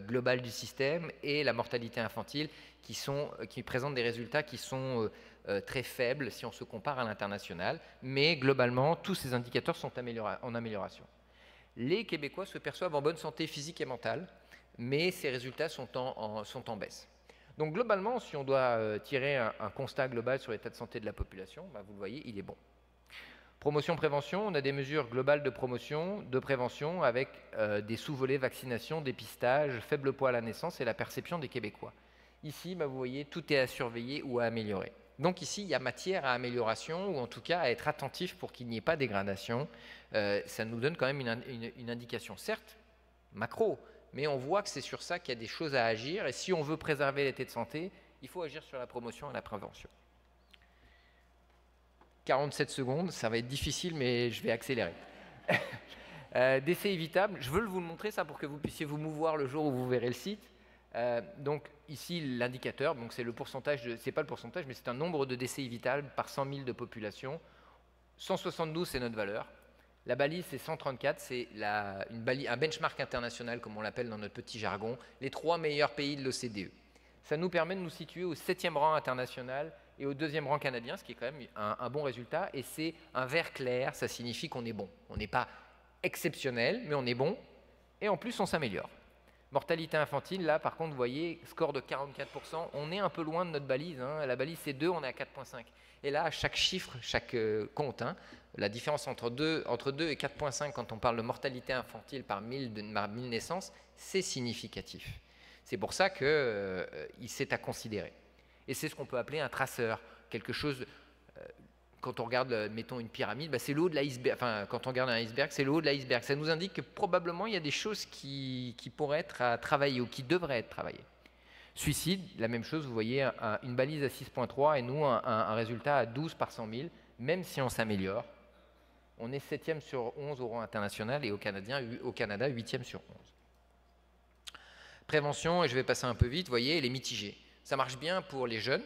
Speaker 3: globale du système, et la mortalité infantile, qui présentent des résultats qui sont très faibles si on se compare à l'international. Mais globalement, tous ces indicateurs sont en amélioration. Les Québécois se perçoivent en bonne santé physique et mentale, mais ces résultats sont en baisse. Donc globalement, si on doit tirer un constat global sur l'état de santé de la population, vous le voyez, il est bon. Promotion-prévention, on a des mesures globales de promotion, de prévention, avec des sous-volets vaccination, dépistage, faible poids à la naissance et la perception des Québécois. Ici, vous voyez, tout est à surveiller ou à améliorer. Donc ici, il y a matière à amélioration, ou en tout cas à être attentif pour qu'il n'y ait pas de dégradation. Ça nous donne quand même une indication, certes, macro, mais on voit que c'est sur ça qu'il y a des choses à agir, et si on veut préserver l'état de santé, il faut agir sur la promotion et la prévention. 47 secondes, ça va être difficile, mais je vais accélérer. Décès évitable, je veux vous le montrer ça pour que vous puissiez vous mouvoir le jour où vous verrez le site. Donc ici l'indicateur, donc c'est le pourcentage, c'est pas le pourcentage, mais c'est un nombre de décès évitables par 100 000 de population. 172 c'est notre valeur. La balise c'est 134, c'est un benchmark international comme on l'appelle dans notre petit jargon, les 3 meilleurs pays de l'OCDE. Ça nous permet de nous situer au 7e rang international et au 2e rang canadien, ce qui est quand même un bon résultat, et c'est un vert clair, ça signifie qu'on est bon. On n'est pas exceptionnel, mais on est bon, et en plus on s'améliore. Mortalité infantile, là par contre, vous voyez, score de 44%, on est un peu loin de notre balise, la balise c'est 2, on est à 4,5. Et là, chaque chiffre, chaque compte, la différence entre 2 et 4,5 quand on parle de mortalité infantile par 1000 naissances, c'est significatif. C'est pour ça que c'est à considérer. Et c'est ce qu'on peut appeler un traceur, quelque chose, quand on regarde, mettons une pyramide, c'est le haut de l'iceberg, enfin quand on regarde un iceberg, c'est le haut de l'iceberg. Ça nous indique que probablement il y a des choses qui pourraient être à travailler ou qui devraient être travaillées. Suicide, la même chose, vous voyez une balise à 6,3 et nous un résultat à 12 par 100 000, même si on s'améliore. On est 7e sur 11 au rang international et au Canada 8e sur 11. Prévention, et je vais passer un peu vite, vous voyez, elle est mitigée. Ça marche bien pour les jeunes,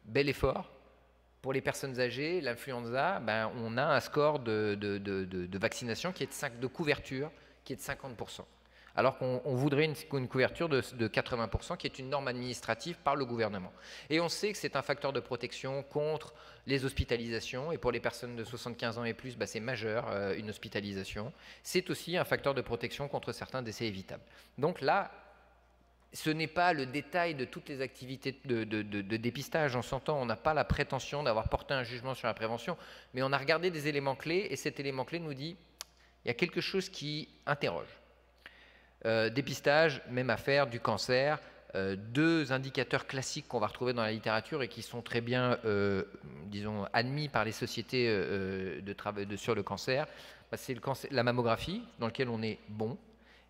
Speaker 3: bel effort. Pour les personnes âgées, l'influenza, on a un score de vaccination qui est de couverture qui est de 50%. Alors qu'on voudrait une couverture de 80%, qui est une norme administrative par le gouvernement. Et on sait que c'est un facteur de protection contre les hospitalisations, et pour les personnes de 75 ans et plus, c'est majeur, une hospitalisation. C'est aussi un facteur de protection contre certains décès évitables. Donc là, ce n'est pas le détail de toutes les activités de dépistage, on s'entend, on n'a pas la prétention d'avoir porté un jugement sur la prévention, mais on a regardé des éléments clés, et cet élément clé nous dit il y a quelque chose qui interroge. Dépistage, même affaire, du cancer, 2 indicateurs classiques qu'on va retrouver dans la littérature et qui sont très bien, disons, admis par les sociétés sur le cancer, c'est la mammographie, dans laquelle on est bon,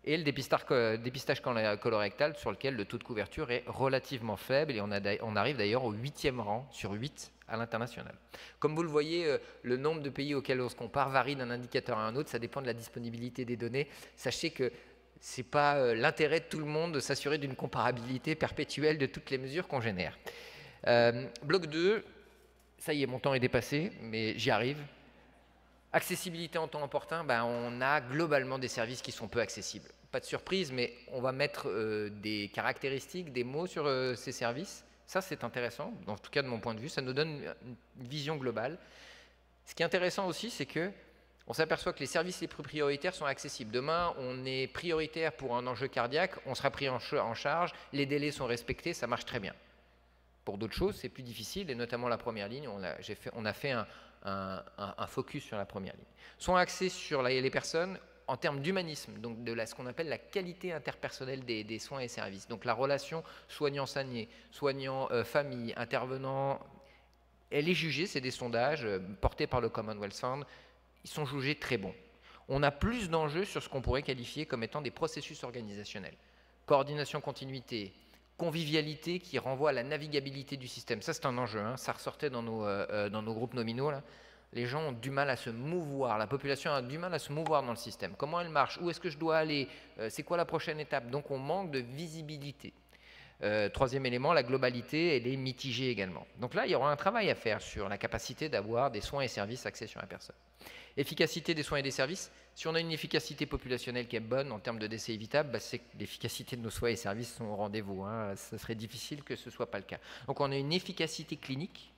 Speaker 3: et le dépistage colorectal, sur lequel le taux de couverture est relativement faible, et on arrive d'ailleurs au 8e rang sur 8 à l'international. Comme vous le voyez, le nombre de pays auxquels on se compare varie d'un indicateur à un autre, ça dépend de la disponibilité des données. Sachez que ce n'est pas l'intérêt de tout le monde de s'assurer d'une comparabilité perpétuelle de toutes les mesures qu'on génère. Bloc 2, ça y est, mon temps est dépassé, mais j'y arrive. Accessibilité en temps opportun, on a globalement des services qui sont peu accessibles. Pas de surprise, mais on va mettre des caractéristiques, des mots sur ces services. Ça, c'est intéressant, en tout cas de mon point de vue, ça nous donne une vision globale. Ce qui est intéressant aussi, c'est que on s'aperçoit que les services les plus prioritaires sont accessibles. Demain, on est prioritaire pour un enjeu cardiaque, on sera pris en charge, les délais sont respectés, ça marche très bien. Pour d'autres choses, c'est plus difficile, et notamment la première ligne, on a fait un focus sur la première ligne. Sont axés sur les personnes en termes d'humanisme, donc de ce qu'on appelle la qualité interpersonnelle des soins et services. Donc la relation soignant-sanier, soignant-famille, intervenant, elle est jugée, c'est des sondages portés par le Commonwealth Fund, ils sont jugés très bons. On a plus d'enjeux sur ce qu'on pourrait qualifier comme étant des processus organisationnels. Coordination, continuité, convivialité qui renvoie à la navigabilité du système. Ça, c'est un enjeu, ça ressortait dans nos groupes nominaux, là. Les gens ont du mal à se mouvoir, la population a du mal à se mouvoir dans le système. Comment elle marche? Où est-ce que je dois aller? C'est quoi la prochaine étape? Donc on manque de visibilité. Troisième élément, la globalité, elle est mitigée également. Donc là, il y aura un travail à faire sur la capacité d'avoir des soins et services axés sur la personne. Efficacité des soins et des services. Si on a une efficacité populationnelle qui est bonne en termes de décès évitables, c'est que l'efficacité de nos soins et services sont au rendez-vous. Ce serait difficile que ce ne soit pas le cas. Donc on a une efficacité clinique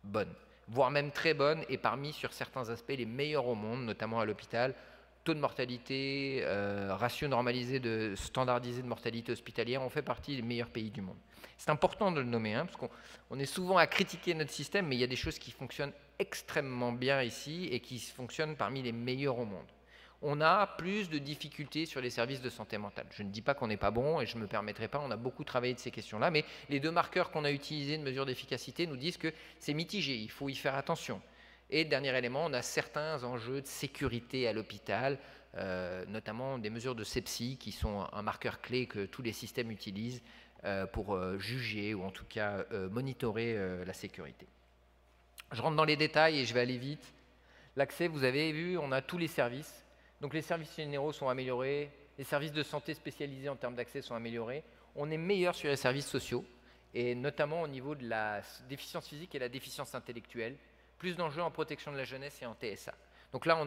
Speaker 3: bonne, voire même très bonne, et parmi, sur certains aspects, les meilleurs au monde, notamment à l'hôpital. Taux de mortalité, ratio normalisé, standardisé de mortalité hospitalière, on fait partie des meilleurs pays du monde. C'est important de le nommer, parce qu'on est souvent à critiquer notre système, mais il y a des choses qui fonctionnent extrêmement bien ici et qui fonctionnent parmi les meilleurs au monde. On a plus de difficultés sur les services de santé mentale. Je ne dis pas qu'on n'est pas bon et je ne me permettrai pas, on a beaucoup travaillé de ces questions-là, mais les 2 marqueurs qu'on a utilisés de mesure d'efficacité nous disent que c'est mitigé, il faut y faire attention. Et dernier élément, on a certains enjeux de sécurité à l'hôpital, notamment des mesures de sepsie qui sont un marqueur clé que tous les systèmes utilisent pour juger ou en tout cas monitorer la sécurité. Je rentre dans les détails et je vais aller vite. L'accès, vous avez vu, on a tous les services. Donc les services généraux sont améliorés, les services de santé spécialisés en termes d'accès sont améliorés. On est meilleur sur les services sociaux et notamment au niveau de la déficience physique et la déficience intellectuelle. Plus d'enjeux en protection de la jeunesse et en TSA. Donc là,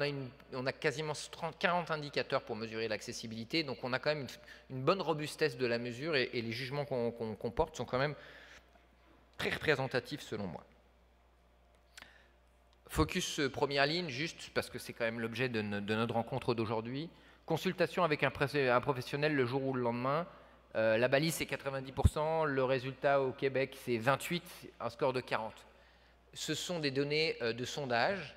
Speaker 3: on a quasiment 40 indicateurs pour mesurer l'accessibilité. Donc on a quand même une bonne robustesse de la mesure et les jugements qu'on porte sont quand même très représentatifs selon moi. Focus première ligne, juste parce que c'est quand même l'objet de notre rencontre d'aujourd'hui. Consultation avec un professionnel le jour ou le lendemain. La balise, c'est 90%. Le résultat au Québec, c'est 28, un score de 40. Ce sont des données de sondage,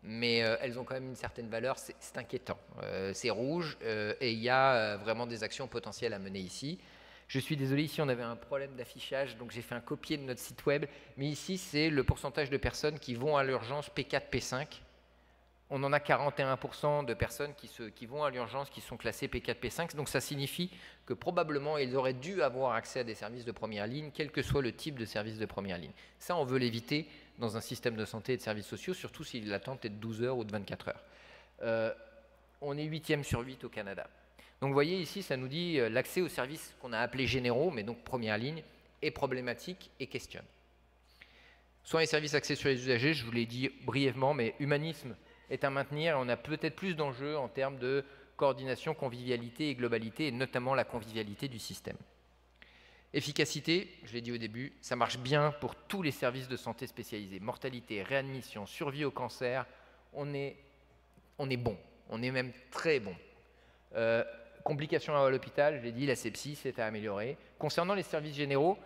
Speaker 3: mais elles ont quand même une certaine valeur, c'est inquiétant. C'est rouge et il y a vraiment des actions potentielles à mener ici. Je suis désolé, ici on avait un problème d'affichage, donc j'ai fait un copier de notre site web, mais ici c'est le pourcentage de personnes qui vont à l'urgence P4, P5. On en a 41% de personnes qui vont à l'urgence qui sont classées P4, P5, donc ça signifie que probablement ils auraient dû avoir accès à des services de première ligne, quel que soit le type de service de première ligne. Ça, on veut l'éviter dans un système de santé et de services sociaux, surtout si l'attente est de 12 heures ou de 24 heures. On est 8e sur 8 au Canada. Donc vous voyez ici, ça nous dit l'accès aux services qu'on a appelés généraux, mais donc première ligne, est problématique et questionne. Soins et services axés sur les usagers, je vous l'ai dit brièvement, mais humanisme est à maintenir. On a peut-être plus d'enjeux en termes de coordination, convivialité et globalité, et notamment la convivialité du système. Efficacité, je l'ai dit au début, ça marche bien pour tous les services de santé spécialisés. Mortalité, réadmission, survie au cancer, on est bon, on est même très bon. Complications à l'hôpital, je l'ai dit, la sepsie, c'est à améliorer. Concernant les services généraux,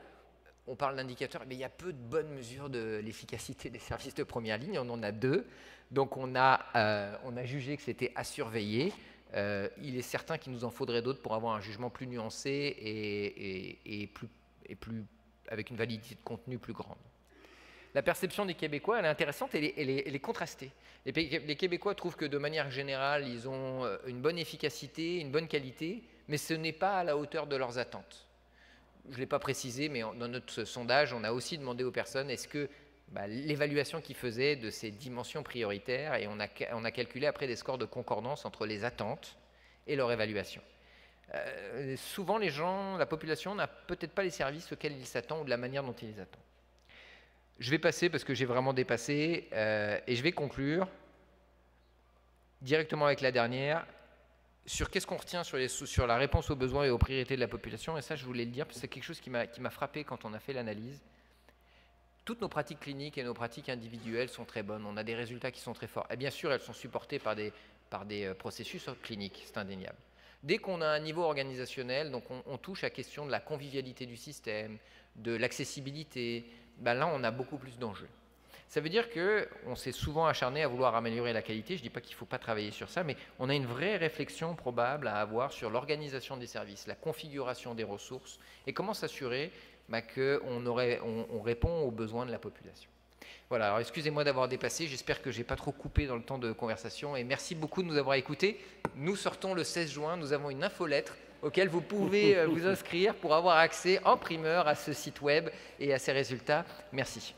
Speaker 3: on parle d'indicateurs, mais il y a peu de bonnes mesures de l'efficacité des services de première ligne, on en a 2. Donc on a jugé que c'était à surveiller. Il est certain qu'il nous en faudrait d'autres pour avoir un jugement plus nuancé et avec une validité de contenu plus grande. La perception des Québécois, elle est intéressante, elle est contrastée. Les Québécois trouvent que de manière générale, ils ont une bonne efficacité, une bonne qualité, mais ce n'est pas à la hauteur de leurs attentes. Je ne l'ai pas précisé, mais dans notre sondage, on a aussi demandé aux personnes est-ce que l'évaluation qu'ils faisaient de ces dimensions prioritaires, et on a calculé après des scores de concordance entre les attentes et leur évaluation. Souvent, les gens, la population n'a peut-être pas les services auxquels ils s'attendent ou de la manière dont ils les attendent. Je vais passer parce que j'ai vraiment dépassé et je vais conclure directement avec la dernière sur qu'est-ce qu'on retient sur la réponse aux besoins et aux priorités de la population. Et ça, je voulais le dire parce que c'est quelque chose qui m'a frappé quand on a fait l'analyse. Toutes nos pratiques cliniques et nos pratiques individuelles sont très bonnes. On a des résultats qui sont très forts. Et bien sûr, elles sont supportées par des processus cliniques, c'est indéniable. Dès qu'on a un niveau organisationnel, donc on touche à la question de la convivialité du système, de l'accessibilité, là on a beaucoup plus d'enjeux. Ça veut dire qu'on s'est souvent acharné à vouloir améliorer la qualité. Je ne dis pas qu'il ne faut pas travailler sur ça, mais on a une vraie réflexion probable à avoir sur l'organisation des services, la configuration des ressources et comment s'assurer qu'on répond aux besoins de la population. Voilà, alors excusez-moi d'avoir dépassé, j'espère que je n'ai pas trop coupé dans le temps de conversation et merci beaucoup de nous avoir écoutés. Nous sortons le 16 juin, nous avons une infolettre auquel vous pouvez vous inscrire pour avoir accès en primeur à ce site web et à ces résultats. Merci.